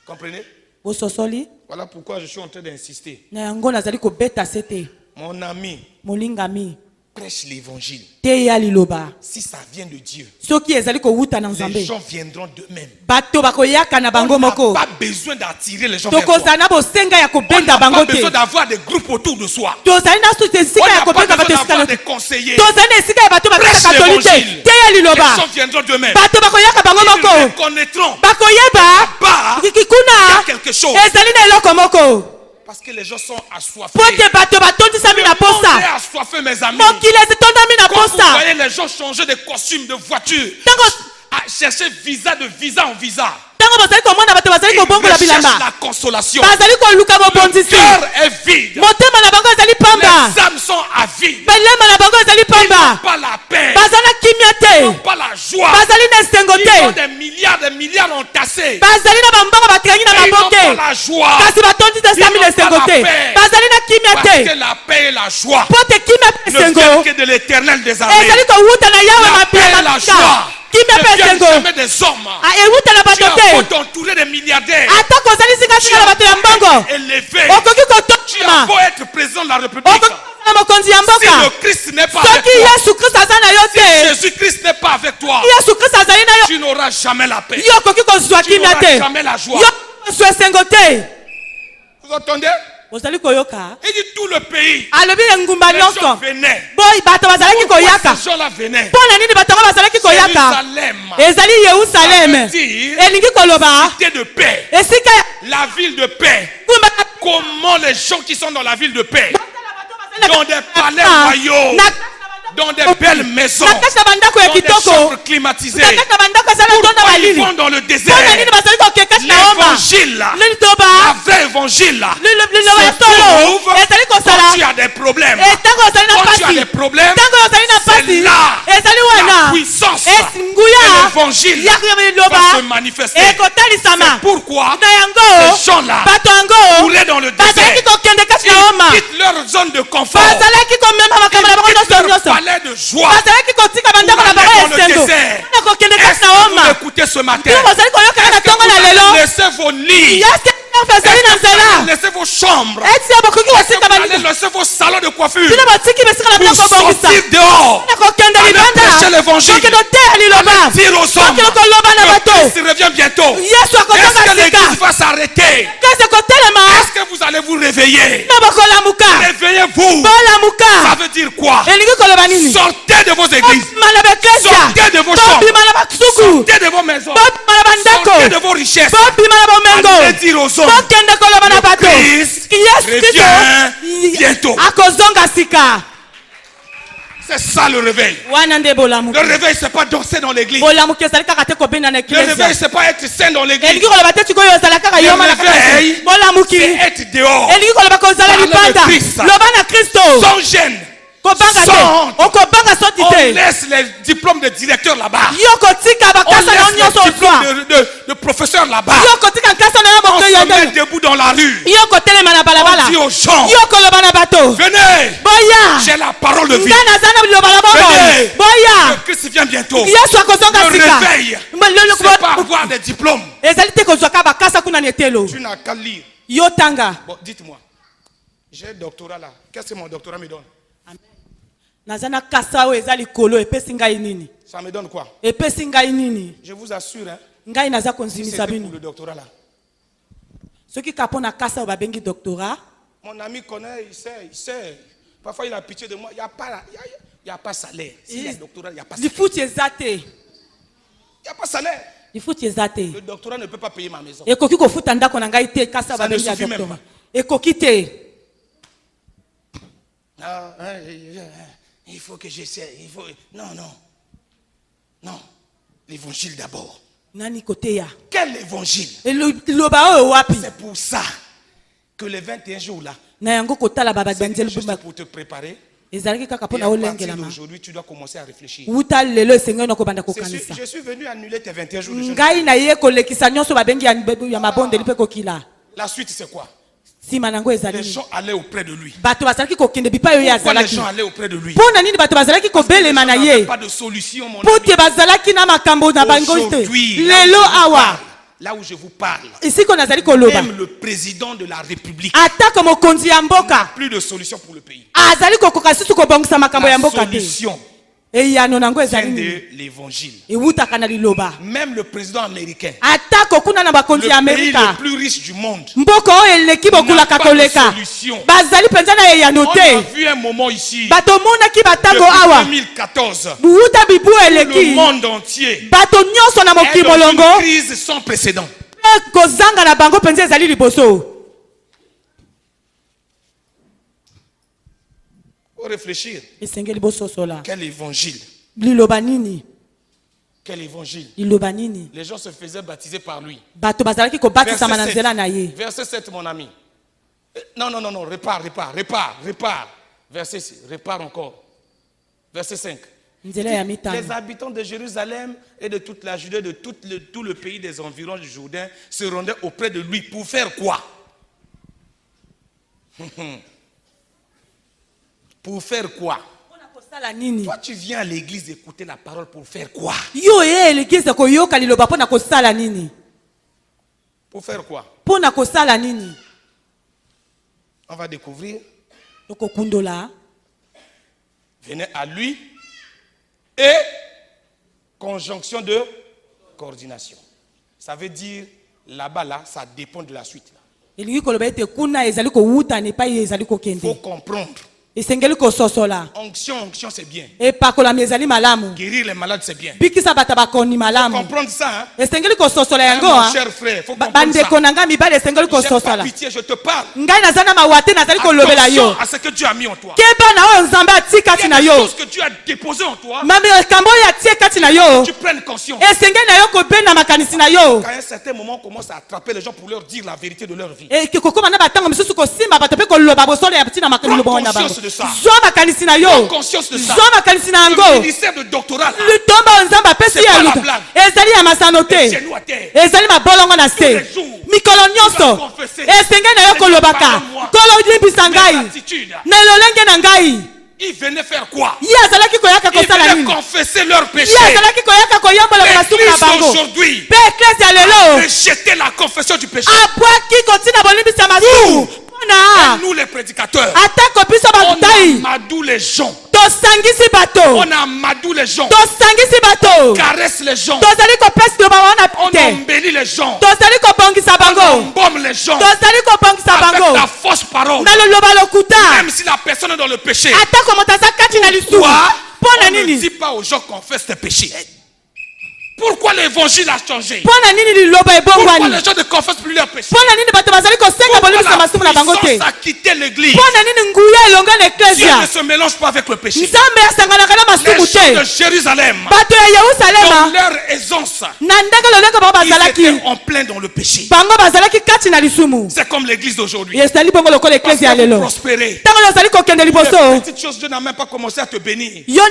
S2: Comprenez?
S3: bososoli
S2: Voilà pourquoi je suis en train d'insister.
S3: na yango nazali kobeta se te
S2: Mon ami,
S3: molingami
S2: prêche l'évangile.
S3: te ya liloba
S2: Si ça vient de Dieu,
S3: soki ezali kowuta na
S2: les
S3: nzambe
S2: gens viendront d'eux-mêmes.
S3: bato bakoyaka na bango
S2: On n'a
S3: moko
S2: pas besoin d'attirer les gens vers toi.
S3: tokozala na bosenga ya
S2: On
S3: kobenda
S2: n'a
S3: bango
S2: pas besoin
S3: te
S2: d'avoir des groupes autour de soi.
S3: tozali na
S2: On
S3: esika ya
S2: n'a pas
S3: kobenga bato
S2: besoin
S3: esika
S2: d'avoir
S3: na
S2: des conseillers.
S3: tozali na esika ya bato bapesa
S2: Prêche
S3: katoli te
S2: l'évangile.
S3: te ya
S2: Les
S3: liloba
S2: gens viendront d'eux-mêmes.
S3: bato bakoyaka bango
S2: Ils
S3: moko
S2: reconnaîtront
S3: bakoyeba
S2: Là-bas, il y
S3: kuna
S2: a quelque chose.
S3: ezali na eloko moko
S2: Parce que les gens sont assoiffés.
S3: po te bato batondisami na
S2: Le monde est
S3: posa
S2: assoiffé, mes amis.
S3: mokili ezitondami na
S2: Quand vous
S3: posa
S2: voyez les gens changer de costume, de voiture,
S3: ntango
S2: à chercher visa de visa en visa.
S3: ntango bazali komona bato bazali
S1: Ils
S3: kobongola
S1: recherchent
S3: bilamba
S1: la consolation.
S3: bazali koluka
S1: Le
S3: mobonzisi
S1: cœur est vide.
S3: motema na bango ezali pamba
S1: Les âmes sont avides.
S3: belema na bango ezali
S1: Ils n'ont
S3: pamba
S1: pas la paix.
S3: baza na kimia
S1: Ils n'ont
S3: te
S1: pas la joie.
S3: bazali na esengo
S1: Ils ont
S3: te
S1: des milliards entassés.
S3: bazali na bambongo batikangi na
S1: Et ils n'ont
S3: maboko
S1: pas
S3: te
S1: la joie.
S3: kasi batondi te
S1: Ils
S3: sami na
S1: n'ont
S3: esengo
S1: pas la
S3: te
S1: paix.
S3: bazali na kimia
S1: Parce
S3: te
S1: que la paix et la joie
S3: mpo te kimia mpe
S1: ne viennent
S3: esengo
S1: que de l'éternel des armées.
S3: ezali kowuta na yawe
S1: La paix et la
S3: mabika
S1: joie
S3: kimia mpe
S1: ne viennent
S3: esengo
S1: jamais des hommes.
S3: ewuta na
S1: Tu
S3: bato
S1: as beau
S3: te
S1: t'entourer des milliardaires.
S3: ata kozali singasinga na bato ya mbongo
S1: Élevé.
S3: okoki
S1: Tu as
S3: kotoma
S1: beau être président de la République.
S3: okoki na mokonzi ya
S1: Si le
S3: mboka
S1: Christ n'est pas avec
S3: soki
S1: toi,
S3: yesu kristo aza na yo
S1: si
S3: te
S1: Jésus-Christ n'est pas avec toi,
S3: yesu kristo azali na yo
S1: tu n'auras jamais la paix.
S3: yo okoki kozwa
S1: Tu
S3: kimia
S1: n'auras
S3: te
S1: jamais la joie.
S3: yo kozwa esengo te
S1: Vous entendez?
S3: ozali koyoka
S1: Il dit tout le pays.
S3: alobi engumba
S1: Les gens
S3: nyonso
S1: venaient.
S3: boy bato bazalaki
S1: Pourquoi
S3: koyaka
S1: ces gens-là venaient?
S3: mpo na nini bato yango bazalaki koyaka
S1: Jérusalem,
S3: ezali yerusaleme
S1: Ça veut dire
S3: elingi koloba
S1: cité de paix,
S3: esika
S1: la ville de paix.
S3: ngumba
S1: Comment les gens qui sont dans la ville de paix, dans des palais royaux, dans des belles maisons,
S3: na kati na bandako ya
S1: dans des
S3: kitoko
S1: chambres climatisées,
S3: na kati na bandako ezali na tonda
S1: pourquoi ils
S3: malili
S1: vont dans le
S3: mpo na
S1: désert?
S3: nini bazali koke kati na oma
S1: L'évangile, la
S3: litoba
S1: vraie évangile,
S3: liloba ya
S1: se
S3: solo
S1: trouve
S3: ezali
S1: quand
S3: kosala
S1: tu as des problèmes.
S3: ntango ozali na
S1: Quand tu as
S3: pasi
S1: des problèmes,
S3: ntango ozali na pasi
S1: c'est là
S3: ezali
S1: la
S3: wana
S1: puissance
S3: nguya
S1: de l'évangile
S3: ya liloba
S1: va se manifester.
S3: ekotalisama
S1: C'est pourquoi
S3: na yango
S1: ces gens-là
S3: bato yango
S1: couraient dans le
S3: bazalaki
S1: désert.
S3: kokende kati
S1: Ils
S3: na oma
S1: quittent leur zone de confort.
S3: bazalaki komema makambo na bango
S1: Ils quittent
S3: nyonso
S1: leur
S3: nyonso
S1: palais de joie.
S3: bazalaki kotika bandako na bango
S1: Pour aller dans le
S3: esengo
S1: désert.
S3: na kokende kati
S1: Est-ce
S3: na
S1: que
S3: oma
S1: vous m'écoutez ce matin?
S3: bino bozali koyokana na
S1: Est-ce que
S3: ntongo na
S1: vous
S3: lelo
S1: allez laisser vos lits?
S3: yaske ezali na nzela
S1: Laissez vos chambres.
S3: eti ya bokoki
S1: Est-ce que
S3: kosika
S1: vous allez
S3: bandako
S1: laisser vos salons de coiffure
S3: bino botiki besika na
S1: pour
S3: biloko kobongisa
S1: sortir dehors?
S3: na kokende
S1: Allez
S3: libanda
S1: prêcher l'évangile.
S3: kokende oteya liloba
S1: Allez dire aux hommes
S3: kokende koloba na
S1: que
S3: bato
S1: Christ revient bientôt.
S3: yesu
S1: Est-ce que
S3: akozonga
S1: l'église
S3: sika
S1: va s'arrêter?
S3: kese kotelema
S1: Est-ce que vous allez vous réveiller?
S3: na bokolamuka
S1: Réveillez-vous. Ça
S3: bolamuka
S1: veut dire quoi?
S3: elingi koloba nini
S1: Sortez de vos églises.
S3: bobima na baeklesia
S1: Sortez de vos chambres.
S3: bobima na basuku
S1: Sortez de vos maisons.
S3: bobima na bandako
S1: Sortez de vos richesses.
S3: bobima na bomengo
S1: Allez dire aux hommes,
S3: bokende koloba na bato
S1: Christ
S3: yesu
S1: revient bientôt.
S3: akozonga sika
S1: C'est ça le réveil.
S3: wana nde
S1: Le
S3: bolamuki
S1: réveil, c'est pas danser dans l'église.
S3: bolamuki ezali kaka te kobenda na
S1: Le réveil,
S3: eklesia
S1: c'est pas être saint dans l'église.
S3: elingi koloba te sikoyo ozala kaka
S1: Le
S3: yoma na kaka
S1: réveil,
S3: bolamuki
S1: c'est être dehors.
S3: elingi koloba kozala
S1: Parler de
S3: libanda
S1: Christ.
S3: loba na kristo
S1: Sans gêne.
S3: kobanga te
S1: Sans honte.
S3: okobanga soti
S1: On
S3: te
S1: laisse les diplômes de directeur là-bas.
S3: yo kotika
S1: On
S3: bakasa na yo
S1: laisse
S3: nyonso
S1: les
S3: ozwa
S1: diplômes de professeur là-bas.
S3: yo kotika nkasa na yo
S1: On
S3: mokoyo
S1: se met
S3: ndenge
S1: debout dans la rue.
S3: yo kotelema na balabala
S1: On dit aux gens,
S3: yo koloba na bato
S1: venez,
S3: boya
S1: j'ai la parole de vie.
S3: nga naza na liloba na bongo
S1: Venez.
S3: boya
S1: Le Christ vient bientôt.
S3: yesu akozonga
S1: Le
S3: sika
S1: réveil, c'est pas avoir des diplômes.
S3: ezali te kozwa ka bakasa kuna na etelo
S1: Tu n'as qu'à lire.
S3: yo tanga
S1: Bon, dites-moi, j'ai un doctorat là. Qu'est-ce que mon doctorat me donne?
S3: naza na kasa oyo eza likolo epesi ngai nini
S1: Ça me donne quoi?
S3: epesi ngai nini
S1: Je vous assure, hein,
S3: ngai naza
S1: si
S3: konzimisa
S1: c'était
S3: bino
S1: pour le doctorat là.
S3: soki ka mpo na kasa oyo babengi doctorat
S1: Mon ami connaît, il sait. Parfois il a pitié de moi. Il n'y a pas, il y a pas salaire. S'il y a doctorat, il n'y a pas salaire.
S3: lifuti eza te
S1: Il n'y a pas salaire.
S3: lifuti eza te
S1: Le doctorat ne peut pas payer ma maison.
S3: ekoki kofuta ndako na ngai te kasa
S1: Ça
S3: babengi
S1: ne
S3: ya
S1: suffit même
S3: doctorat ekoki te
S1: Ah, il faut que j'essaie. Il faut... Non, non. Non. L'évangile d'abord.
S3: nani koteya
S1: Quel évangile?
S3: liloba oyo wapi
S1: C'est pour ça que les 21 jours là,
S3: na yango kotala
S1: c'est
S3: babanzeli
S1: juste
S3: bumba
S1: pour te préparer.
S3: ezalaki kaka mpo
S1: Et
S3: na
S1: à partir
S3: olengelama
S1: d'aujourd'hui, tu dois commencer à réfléchir.
S3: wuta lelo esengeli na kobanda kokanisa
S1: Je suis venu annuler tes 21 jours de jeûne.
S3: ngai na ye kolekisa nyonso babengi ya mabondeli mpe kokila
S1: La suite, c'est quoi?
S3: nsima nango ezali
S1: Les
S3: nini
S1: gens allaient auprès de lui.
S3: bato bazalaki kokende bipai oyo
S1: Pourquoi les
S3: azalaki
S1: gens allaient auprès de lui?
S3: mpo na nini bato bazalaki kobelema na
S1: n'avaient
S3: ye
S1: pas de solution, mon
S3: mpo
S1: ami.
S3: te bazalaki na makambo na bango te
S1: Aujourd'hui,
S3: lelo awa
S1: là où je vous parle,
S3: esiko nazali koloba
S1: même le président de la République
S3: atako mokonzi ya
S1: n'a
S3: mboka
S1: plus de solution pour le pays.
S3: azali kokoka susu kobongisa makambo ya
S1: La
S3: mboka te
S1: solution
S3: eyano nango
S1: vient
S3: ezali nini
S1: de l'évangile.
S3: ewutaka na liloba
S1: Même le président américain,
S3: atako kuna na bakonzi ya
S1: le pays
S3: amerika
S1: le plus riche du monde,
S3: mboka oyo eleki bokulaka
S1: n'a pas de
S3: koleka
S1: solution.
S3: bazali mpenza na eyano
S1: On a
S3: te
S1: vu un moment ici,
S3: bato omonaki batango
S1: depuis
S3: awa
S1: 2014,
S3: buuta bibu
S1: le
S3: eleki
S1: monde entier
S3: bato nyonso na
S1: est
S3: mokili
S1: dans
S3: molongo
S1: une crise sans précédent.
S3: mpe kozanga na bango mpenza ezali liboso
S1: Faut réfléchir.
S3: esengeli bososola
S1: Quel évangile?
S3: liloba nini
S2: Quel évangile?
S3: Liloba nini?
S2: Les gens se faisaient baptiser par lui.
S3: Bato bazalaki kobatisama na nzela na ye.
S2: Verset 7, mon ami. Non, répare. Verset 6, répare encore. Verset 5. Les habitants de Jérusalem et de toute la Judée, de tout le pays des environs du Jourdain se rendaient auprès de lui pour faire quoi? Pour faire quoi? Toi, tu viens à l'église écouter la parole pour faire quoi? Pour faire quoi? On va découvrir. Venez à lui et conjonction de coordination. Ça veut dire là-bas, là, ça dépend de la suite. Il faut comprendre. Onction, c'est bien. Guérir les malades, c'est bien. Il faut comprendre ça. Hein? Mon cher frère, il faut comprendre ça. J'ai pas pitié, je te parle. Attention à ce que Dieu a mis en toi. Il y a des choses que Dieu a déposées en toi. Tu prennes conscience. Qu'à un certain moment, on commence à attraper les gens pour leur dire la vérité de leur vie. Prends conscience de ça. Prends conscience de ça. Le ministère de doctorat là, c'est pas la blague. Et chez nous à terre, tous les jours, tu vas confesser. Ils venaient faire quoi? Ils venaient confesser leurs péchés. L'église aujourd'hui a rejeté la confession du péché. Et nous les prédicateurs, on amadou les gens. On amadou les gens. On caresse les gens. On embellit les gens. On embaume les gens avec la fausse parole. Même si la personne est dans le péché, pourquoi on ne dit pas aux gens qu'on fait tes péchés? Pourquoi l'évangile a changé? Pourquoi les gens ne confessent plus leurs péchés? Pourquoi la puissance a quitté l'église? Dieu ne se mélange pas avec le péché. Les gens de Jérusalem, dans leur aisance, ils étaient en plein dans le péché. C'est comme l'église d'aujourd'hui. Parce que vous prospérez. Les petites choses, Dieu n'a même pas commencé à te bénir. Dieu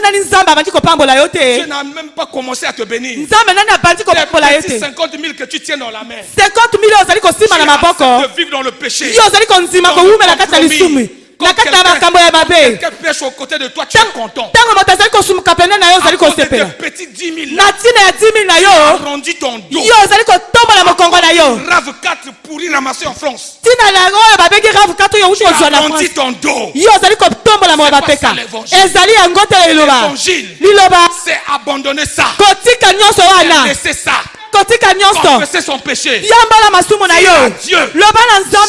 S2: n'a même pas commencé à te bénir. Les petits 50 000 que tu tiens dans la main, tu acceptes de vivre dans le péché, quand quelqu'un pêche aux côtés de toi, tu es content. À cause de tes petits 10 000 là, tu as arrondi ton dos. Rave 4 pourri ramassé en France. Tu as arrondi ton dos. C'est pas ça l'évangile. L'évangile, c'est abandonner ça. C'est laisser ça. Confesser son péché. Dieu,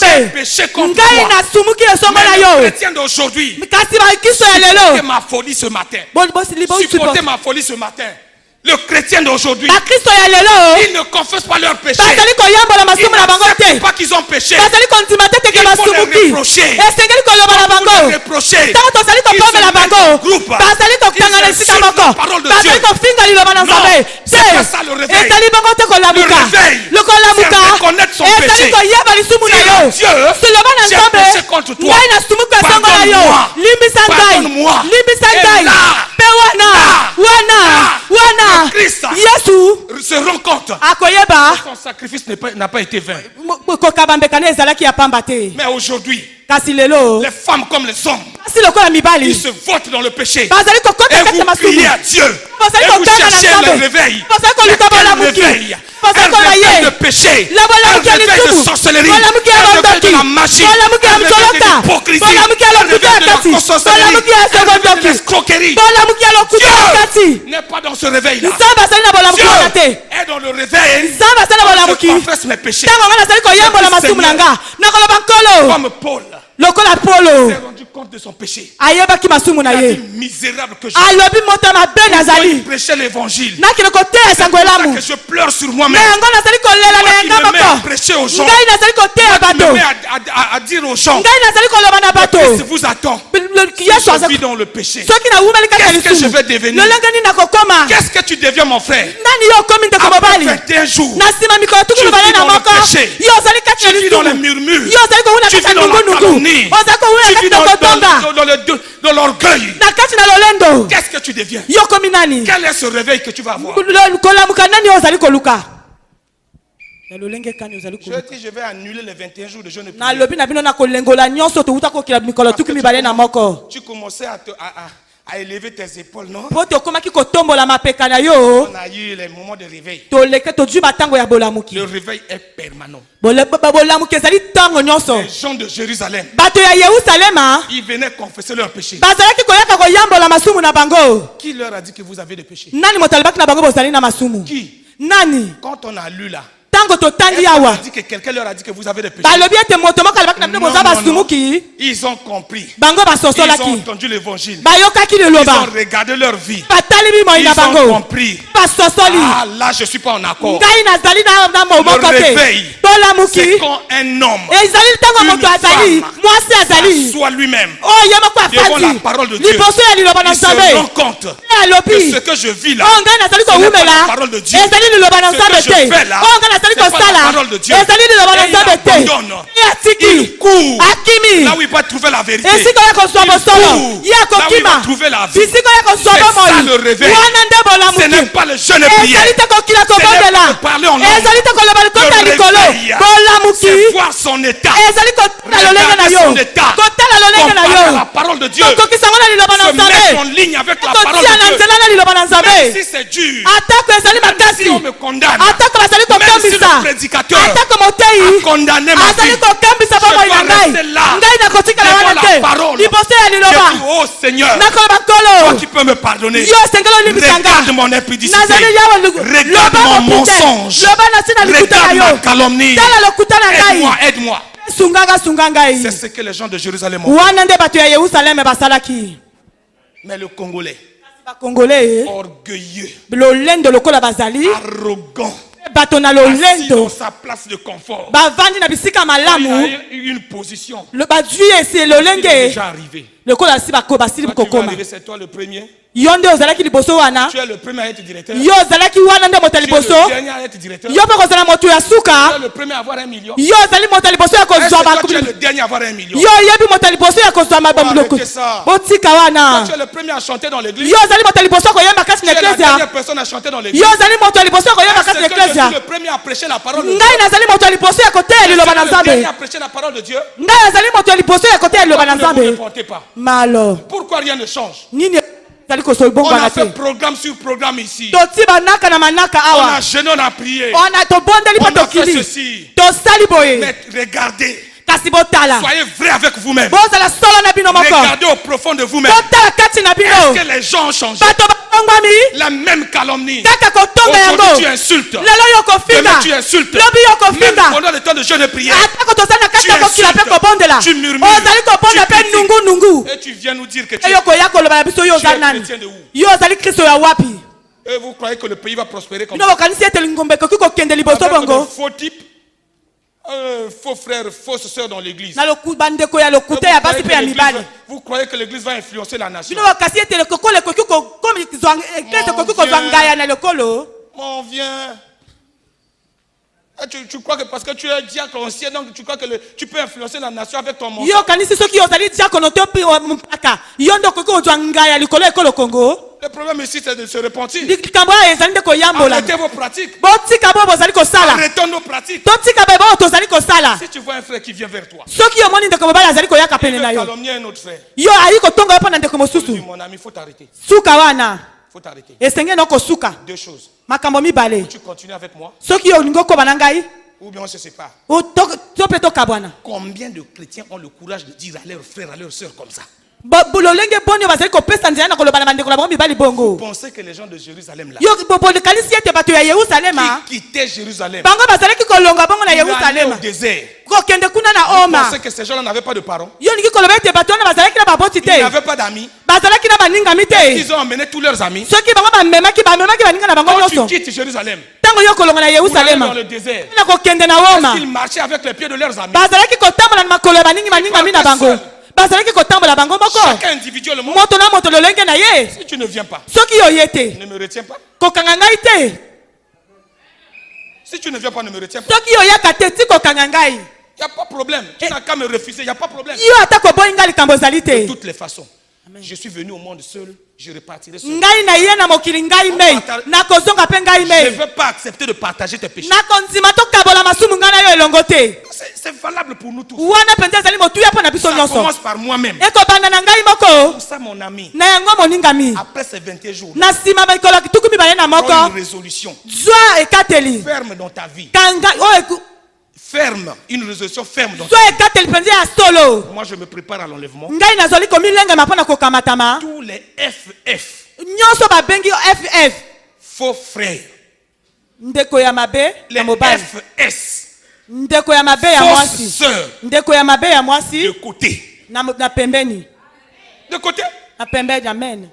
S2: j'ai péché contre toi. Mais le chrétien d'aujourd'hui, supportez ma folie ce matin. Supportez ma folie ce matin. Le chrétien d'aujourd'hui, ils ne confessent pas leur péché. Ils n'acceptent pas qu'ils ont péché. Il faut les reprocher. Groupe. Ils insultent la parole de Dieu. Non, c'est pas ça le réveil. Le réveil, c'est reconnaître son péché. Dire Dieu, j'ai péché contre toi. Pardonne-moi. Pardonne-moi. Et là, Christ se rend compte que son sacrifice n'a pas été vain. Mais aujourd'hui, les femmes comme les hommes, ils se votent dans le péché. Et vous priez à Dieu. Et vous cherchez le réveil. Un réveil de péché, un réveil de sorcellerie, un réveil de la magie, un réveil de l'hypocrisie, un réveil de la consosserie, un réveil de l'escroquerie. Dieu n'est pas dans ce réveil-là. Dieu est dans le réveil. Je confesse mes péchés. Comme Paul s'est rendu compte de son péché.
S3: ayebaki masumu na
S2: Il a dit
S3: ye
S2: misérable que je
S3: alobi moto mabe
S2: suis.
S3: nazali
S2: Prêcher l'évangile.
S3: nakende koteya sango
S2: C'est
S3: elamu
S2: que je pleure sur
S3: na
S2: moi-même.
S3: yango nazali kolela
S2: Moi
S3: na
S2: qui
S3: yanga
S2: me mets à
S3: moko
S2: prêcher aux gens.
S3: ngai nazali koteya
S2: Moi qui me
S3: bato
S2: mets à dire aux gens.
S3: ngai nazali koloba na bato
S2: Qu'est-ce qui vous attend?
S3: yesu
S2: Je vis dans le péché.
S3: soki nawumeli kaka
S2: Qu'est-ce que je
S3: lisumu
S2: vais devenir?
S3: lolenge nini nakokoma
S2: Qu'est-ce que tu deviens, mon frère?
S3: nani yo okomi ndeko
S2: Après
S3: mobali
S2: 21 jours,
S3: na nsima mikolo tuku
S2: tu
S3: mibale
S2: vis
S3: na
S2: dans le
S3: moko
S2: péché.
S3: yo ozali kati na
S2: tu vis dans les
S3: lisumu
S2: murmures.
S3: yo ozali kowuna
S2: Tu
S3: kati
S2: vis
S3: na
S2: dans la
S3: nungunungu
S2: calomnie.
S3: ozali kowuna
S2: Tu
S3: kati
S2: vis
S3: na kotonga
S2: dans l'orgueil.
S3: na kati na lolendo
S2: Qu'est-ce que tu deviens?
S3: yo okomi nani
S2: Quel est ce réveil que tu vas avoir?
S3: kolamuka nani oyo ozali koluka na lolenge kani ozali
S2: Je
S3: koluka
S2: dis, je vais annuler les 21 jours de jeûne et prière.
S3: nalobi na bino na kolengola nyonso touta kokila mikolo tuku mibale na moko
S2: Tu commençais à élever tes épaules, non?
S3: po tokomaki kotombola mapeka na yo
S2: On a eu les moments de réveil.
S3: toleke tozwi batango ya bolamuki
S2: Le réveil est permanent.
S3: bolamuki ezali ntango nyonso
S2: Les gens de Jérusalem,
S3: bato ya yerusalema
S2: ils venaient confesser leurs péchés.
S3: bazalaki koyaka koyambola masumu na bango
S2: Qui leur a dit que vous avez des péchés?
S3: nani moto alobaki na bango bozali na masumu
S2: Qui?
S3: nani
S2: Quand on a lu là,
S3: ntango totangi
S2: est-ce qu'on a
S3: awa
S2: dit que quelqu'un leur a dit que vous avez des péchés?
S3: balobi ete moto moko alobaki na bino
S2: Non,
S3: boza
S2: non,
S3: basumuki
S2: Ils ont compris.
S3: bango
S2: Ils ont
S3: basosolaki
S2: entendu l'évangile.
S3: bayokaki
S2: Ils
S3: liloba
S2: ont regardé leur vie.
S3: batali bimoi
S2: Ils
S3: na
S2: ont
S3: bango
S2: compris.
S3: basosoli
S2: Ah, là, je ne suis pas en accord.
S3: ngai nazali na moboko
S2: Le
S3: te
S2: réveil,
S3: tolamuki
S2: c'est quand un homme
S3: ezali ntango
S2: une
S3: moto azali
S2: femme
S3: mwasi azali
S2: soit lui-même
S3: oyo ye moko
S2: devant la
S3: afandi
S2: parole de Dieu.
S3: liboso ya liloba na
S2: Il se
S3: nzambe
S2: rend compte
S3: ye alobi
S2: que ce que je vis là,
S3: oyo ngai nazali
S2: ce n'est pas la
S3: kowumela
S2: parole de Dieu.
S3: ezali liloba na
S2: Ce
S3: nzambe
S2: que je
S3: te
S2: fais là,
S3: oyo ngai nazali
S2: c'est pas la
S3: kosala
S2: parole de Dieu.
S3: ezali liloba na
S2: Et il
S3: nzambe te
S2: abandonne.
S3: ye atiki
S2: Il court
S3: akimi
S2: là où il va trouver la vérité.
S3: esika ya kozwa
S2: Il
S3: bosolo
S2: court
S3: ye
S2: là où il
S3: akokima
S2: va trouver la vie.
S3: bisika ya kozwa
S2: C'est ça
S3: bomoi
S2: le réveil.
S3: wana nde
S2: Ce
S3: bolamuki
S2: n'est pas le jeûne et prière.
S3: ezali te kokila
S2: Ce n'est pas
S3: kobondela
S2: de parler en langue.
S3: ezali te koloba likota ya
S2: Le
S3: likolo
S2: réveil,
S3: bolamuki
S2: c'est voir son état.
S3: ezali kotala lolenge na
S2: Regarder
S3: yo
S2: son état.
S3: kotala lolenge na
S2: Comparer à la
S3: yo
S2: parole de Dieu.
S3: tokokisango na liloba na
S2: Se mettre en
S3: nzambe
S2: ligne avec la parole
S3: kotia na
S2: de Dieu.
S3: nzela na liloba na
S2: Même
S3: nzambe
S2: si c'est dur.
S3: atako ezali
S2: Même
S3: makasi
S2: si on me condamne.
S3: atako bazali
S2: Même si
S3: kokambisa
S2: le prédicateur
S3: atako motei
S2: a condamné ma
S3: azali
S2: vie.
S3: kokambisa
S2: Je
S3: bomoi
S2: dois
S3: na ngai
S2: rester là.
S3: ngai nakotikala
S2: Devant
S3: wana
S2: la
S3: te
S2: parole.
S3: liboso ya
S2: Je
S3: liloba
S2: dis, oh Seigneur,
S3: nakoloba
S2: toi
S3: nkolo
S2: qui peux me pardonner.
S3: yo sengeli olimbisanga
S2: Regarde mon impudicité.
S3: nazali yawa
S2: Regarde mon mensonge.
S3: loba na ntina likuta na
S2: Regarde ma
S3: yo
S2: calomnie.
S3: tala lokuta na ngai
S2: Aide-moi, aide-moi.
S3: sunga ngai
S2: C'est ce que les gens de Jérusalem ont fait.
S3: wana nde bato ya yerusaleme basalaki
S2: Mais le Congolais,
S3: bakongole
S2: orgueilleux,
S3: lolendo lokola bazali
S2: arrogant,
S3: bato na
S2: assis dans
S3: lolendo
S2: sa place de confort.
S3: bavandi na bisika
S2: Il
S3: malamu
S2: a eu une position.
S3: bazwi esi
S2: Il est
S3: lolenge
S2: déjà arrivé.
S3: lokola si basili
S2: Toi, tu vas
S3: kokoma
S2: arriver, c'est toi le premier.
S3: yo nde ozalaki liboso wana
S2: Tu es le premier à être directeur.
S3: yo ozalaki wana nde moto ya
S2: Tu es
S3: liboso
S2: le dernier à être directeur.
S3: yo mpe kozala moto ya
S2: Tu
S3: suka
S2: es le premier à avoir 1 million.
S3: yo ozali moto ya liboso ya
S2: Est-ce
S3: kozwa
S2: que toi, tu es le dernier à avoir 1 million?
S3: yo oyebi moto ya liboso ya kozwa
S2: arrêtez ça.
S3: botika
S2: Toi,
S3: wana
S2: tu es le premier à chanter dans l'église.
S3: yo ozali moto ya liboso ya koyemba kasi
S2: Tu
S3: na
S2: es la
S3: eklesia
S2: dernière personne à chanter dans l'église.
S3: yo ozali moto ya liboso ya koyemba
S2: Est-ce
S3: kasi na
S2: que je suis
S3: eklesia
S2: le premier à prêcher la parole de Dieu?
S3: ngai nazali moto ya liboso ya koteya liloba na
S2: Je suis le dernier
S3: nzambe
S2: à prêcher la parole de Dieu.
S3: ngai nazali moto ya liboso ya koteya liloba na
S2: Pourquoi vous ne
S3: nzambe
S2: portez pas?
S3: malo
S2: Pourquoi rien ne change?
S3: nini ezali
S2: On a
S3: kosobongwana
S2: fait
S3: te
S2: programme sur programme ici.
S3: toti banaka na manaka
S2: On
S3: awa
S2: a jeûné, on a prié.
S3: ona tobondeli mpo
S2: On a fait
S3: tokili
S2: ceci.
S3: tosali boye
S2: Mais regardez,
S3: kasi botala
S2: soyez vrai avec vous-même.
S3: bozala solo na bino moko
S2: Regardez au profond de vous-même.
S3: botala kati na
S2: Est-ce
S3: bino
S2: que les gens ont changé?
S3: bato babongwami
S2: La même calomnie.
S3: kaka kotonga yango
S2: Aujourd'hui, tu insultes.
S3: lelo yo kofinga
S2: Demain, tu insultes.
S3: lobi yo
S2: Même
S3: kofinga
S2: pendant le temps de jeûne et prière.
S3: atako tozali na kati
S2: Tu
S3: ya kokila mpe
S2: insultes.
S3: kobondela
S2: Tu murmures.
S3: ozali kobonda
S2: Tu
S3: mpe
S2: critiques.
S3: nungunungu
S2: Et tu viens nous dire que tu
S3: eyo koya koloba na biso yo
S2: Tu
S3: ozali
S2: es
S3: nani
S2: chrétien de où?
S3: yo ozali kristo ya wapi
S2: Et vous croyez que le pays va prospérer comme
S3: bino
S2: ça?
S3: bokanisi ete lingombe ekoki kokende liboso
S2: Avec de
S3: bongo
S2: faux types, faux frères, fausses sœurs dans l'église.
S3: na bandeko ya
S2: Et
S3: lokuta ya basi mpe ya mibali
S2: Vous croyez que l'église va influencer la nation?
S3: bino bokasi ete lekokolo ekoki eglise ekoki kozwa ngaya na lekolo
S2: On vient. Et tu crois que parce que tu es diacre ancien, donc tu crois que tu peux influencer la nation avec ton mensonge?
S3: yo kanisi soki ozali diakono to mpaka yo nde okoki kozwa ngaya likolo ya ekolo kongo
S2: Le problème ici, c'est de se repentir.
S3: likambo oyo ezali nde koyambola
S2: Arrêtez vos pratiques.
S3: botika bo bozali kosala
S2: Arrêtons nos pratiques.
S3: totika be bo tozali kosala
S2: Si tu vois un frère qui vient vers toi,
S3: soki omoni ndeko mobali azali koyaka
S2: il
S3: pene na
S2: veut
S3: yo
S2: calomnier un autre frère.
S3: yo ayi kotonga yo mpo na ndeko
S2: Dis,
S3: mosusu
S2: mon ami, il faut t'arrêter.
S3: suka wana
S2: Il faut t'arrêter.
S3: esengeli na kosuka
S2: Deux choses.
S3: makambo mibale
S2: Tu continues avec moi,
S3: soki yo olingi okoba na ngai
S2: ou bien on se sépare.
S3: to mpe tokabwana
S2: Combien de chrétiens ont le courage de dire à leurs frères, à leurs sœurs comme ça?
S3: lolenge boni bazali kopesa nzela na koloba na bandeko na bango mibali bongo.
S2: Pensez que les gens de Jérusalem là,
S3: Yo kalisi ete bato ya Yerusalema
S2: qui quittaient Jérusalem,
S3: bango bazalaki kolonga bongo na
S2: ils allaient
S3: Yerusalema
S2: au désert.
S3: kokende kuna na Oma.
S2: Pensez que ces gens-là n'avaient pas de parents,
S3: Yo niki koloba ete bato wana bazalaki na baboti
S2: ils
S3: te
S2: n'avaient pas d'amis,
S3: bazalaki na baningami te
S2: ils ont emmené tous leurs amis.
S3: soki bango bamemaki baninga na bango
S2: Quand tu
S3: nyonso
S2: quittes Jérusalem,
S3: ntango yo kolonga na
S2: pour aller dans
S3: Yerusalema
S2: le désert,
S3: na kokende na
S2: est-ce
S3: Oma
S2: qu'ils marchaient avec les pieds de leurs amis?
S3: bazalaki kotambola na makolo ya baningami na bango bazalaki kotambola bango moko
S2: Chacun individuellement.
S3: moto na moto lolenge na ye
S2: Si tu ne viens pas,
S3: soki yo ye te
S2: ne me retiens pas.
S3: kokanga ngai te
S2: Si tu ne viens pas, ne me retiens pas.
S3: soki yo yaka te ti kokanga ngai
S2: Il n'y a pas de problème. Tu n'as qu'à me refuser, il n'y a pas de problème.
S3: yo ata koboyi ngai likambo ezali
S2: De
S3: te
S2: toutes les façons, je suis venu au monde seul, je repartirai seul.
S3: ngai na ye na mokili ngai mei nakozonga mpe ngai
S2: Je ne
S3: mei
S2: veux pas accepter de partager tes péchés.
S3: nakondima tokabola masumu ngai na yo elongo te
S2: C'est valable pour nous tous.
S3: wana mpenza ezali motuya mpo na biso
S2: Ça
S3: nyonso
S2: commence par moi-même.
S3: ekobanda na ngai moko
S2: Pour ça, mon ami,
S3: na yango moningami
S2: après ces 21 jours,
S3: na nsima mikolo tuku mibale na
S2: prends
S3: moko
S2: une résolution
S3: zwa ekateli
S2: ferme dans ta vie.
S3: kanga oyo
S2: Ferme, une résolution ferme dans ta
S3: zwa ekateli mpenza ya solo
S2: vie. Moi, je me prépare à l'enlèvement.
S3: ngai nazali komilengema mpo na kokamatama
S2: Tous les FF,
S3: nyonso babengi ff
S2: faux frères,
S3: ndeko ya mabe
S2: les
S3: ya mobali
S2: FS,
S3: ndeko ya mabe ya
S2: fausses
S3: mwasi
S2: sœurs,
S3: ndeko ya mabe ya
S2: de
S3: mwasi
S2: côté.
S3: na pembeni
S2: De côté.
S3: na pembeni amen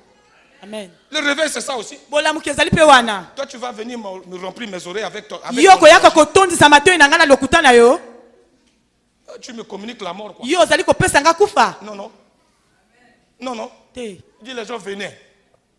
S3: amen
S2: Le réveil, c'est ça aussi.
S3: bolamuki ezali mpe wana
S2: Toi, tu vas venir me remplir mes oreilles avec toi. Avec
S3: yo
S2: ton
S3: koyaka
S2: message.
S3: kotondisa matoi na ngai na lokuta na yo
S2: Tu me communiques la mort, quoi.
S3: yo ozali kopesa nga kufa
S2: Non, non. Non, non.
S3: te
S2: Dis les gens venaient.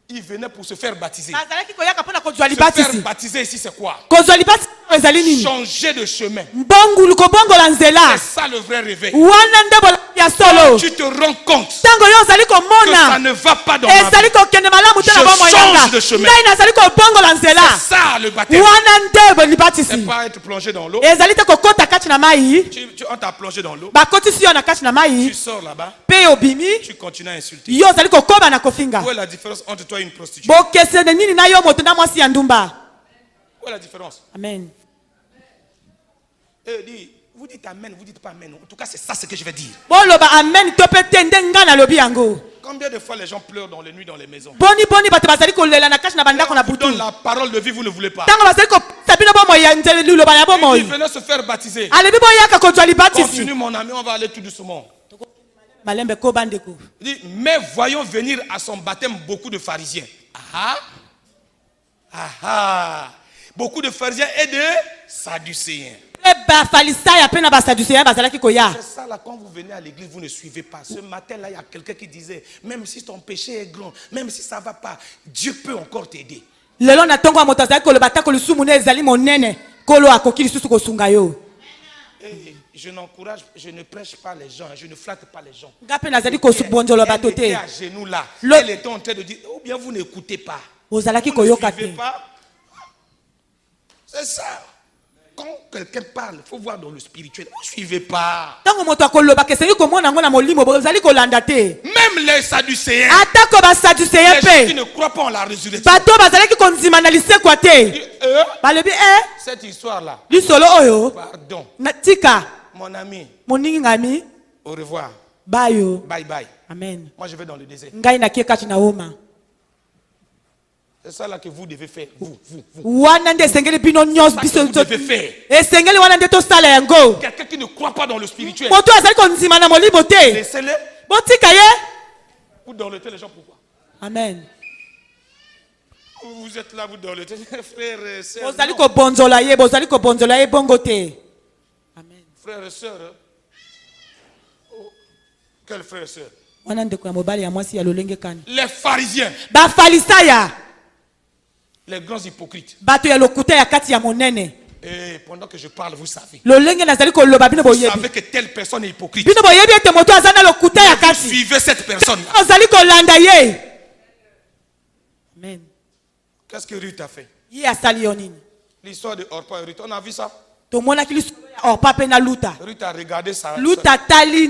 S2: Ils venaient pour se faire baptiser.
S3: bazalaki koyaka mpo na kozwa
S2: Se faire
S3: libatisi
S2: baptiser ici, c'est quoi?
S3: kozwa libatisi ezali nini
S2: Changer de chemin.
S3: mbongulu kobongola nzela
S2: C'est ça le vrai réveil.
S3: wana nde bolamu ya solo
S2: Tu te rends compte
S3: ntango yo ozali
S2: que ça
S3: komona
S2: ne va pas dans ma vie.
S3: ezali kokende malamu te na
S2: Je
S3: bomoi
S2: change
S3: nanga
S2: de chemin.
S3: ngai nazali kobongola nzela
S2: C'est ça le baptême.
S3: wana nde libatisi
S2: C'est pas être plongé dans l'eau.
S3: ezali te kokota kati na mai
S2: On t'a plongé dans l'eau.
S3: bakotisi yo na kati na
S2: Tu
S3: mai
S2: sors là-bas.
S3: mpe obimi
S2: Tu continues à insulter.
S3: yo ozali kokoba na kofinga
S2: Où est la différence entre toi et une prostituée?
S3: bokesene nini na yo moto na mwasi ya ndumba
S2: Où est la différence?
S3: amen
S2: Vous dites amen, vous dites pas amen. En tout cas, c'est ça ce que je vais dire.
S3: boloba amen to mpe te nde ngai nalobi yango
S2: Combien de fois les gens pleurent dans les nuits dans les maisons?
S3: boni bato bazali kolela na kati na bandako na
S2: On vous
S3: butu
S2: donne la parole de vie, vous ne voulez pas.
S3: ntango bazali kopesa bino bomoi ya nzela liloba ya
S2: Il dit,
S3: bomoi
S2: venez se faire baptiser.
S3: alebi boyaka kozwa libatisi
S2: Continue mon ami, on va aller tout doucement.
S3: malembe ko bandeko
S2: Il dit, mais voyons venir à son baptême beaucoup de pharisiens. Ah ah, ah, beaucoup de pharisiens et de sadducéens.
S3: mpe bafalisaya mpe na basaduseya bazalaki koya
S2: C'est ça là, quand vous venez à l'église, vous ne suivez pas. Ce matin-là, il y a quelqu'un qui disait, même si ton péché est grand, même si ça ne va pas, Dieu peut encore t'aider.
S3: lelo na ntongo ya moto azali koloba atako lisumu ne ezali monene kolo akoki lisusu kosunga yo
S2: Et je n'encourage, je ne prêche pas les gens, je ne flatte pas les gens.
S3: nga mpe nazali kobonzola bato
S2: Elle était
S3: te
S2: à genoux là.
S3: Le-
S2: Elle était en train de dire, ou bien vous n'écoutez pas.
S3: ozalaki
S2: Vous ne
S3: koyoka
S2: suivez
S3: te
S2: pas. C'est ça. Quand quelqu'un parle, il faut voir dans le spirituel. Vous ne suivez pas.
S3: ntango moto akolobaka esengi komona yango na molimo ozali kolanda te
S2: Même les sadducéens,
S3: atako basaduseya
S2: les gens qui
S3: mpe
S2: ne croient pas en la résurrection.
S3: bato bazalaki kondima na lisekwa te balobi
S2: Cette histoire-là,
S3: lisolo oyo
S2: pardon,
S3: na tika
S2: mon ami,
S3: moningi ngami
S2: au revoir.
S3: bayo
S2: Bye bye.
S3: amen
S2: Moi, je vais dans le désert.
S3: ngai nakie kati na oma
S2: C'est ça là que vous devez faire. Vous.
S3: wana nde esengeli bino nyonso
S2: C'est ça
S3: biso
S2: que vous devez faire.
S3: esengeli wana nde tosala yango
S2: Quelqu'un qui ne croit pas dans le spirituel,
S3: moto azali kondima na molimo te
S2: laissez-le.
S3: botika ye
S2: Vous dorlotez les gens, pourquoi?
S3: amen
S2: Vous êtes là, vous dorlotez. Frères et sœurs.
S3: bozali
S2: non.
S3: kobonzola ye bozali kobonzola ye bongo te amen
S2: Frères et sœurs. Hein. Oh, quels frères et sœurs?
S3: wana ndeko ya mobali ya mwasi ya lolenge kani
S2: Les pharisiens,
S3: bafalisaya
S2: les grands hypocrites.
S3: bato ya lokuta ya kati ya monene
S2: Et pendant que je parle, vous savez.
S3: lolenge nazali koloba bino
S2: Vous
S3: boyebi
S2: savez que telle personne est hypocrite.
S3: bino boyebi ete moto aza na lokuta ya
S2: Vous
S3: kati
S2: suivez cette personne.
S3: ozali kolanda ye amen
S2: Qu'est-ce que Ruth a fait?
S3: ye asali yo nini
S2: L'histoire de Orpa et Ruth, on a vu ça.
S3: tomonaki lisusu ya orpa mpe na luta
S2: Ruth a regardé
S3: luta atali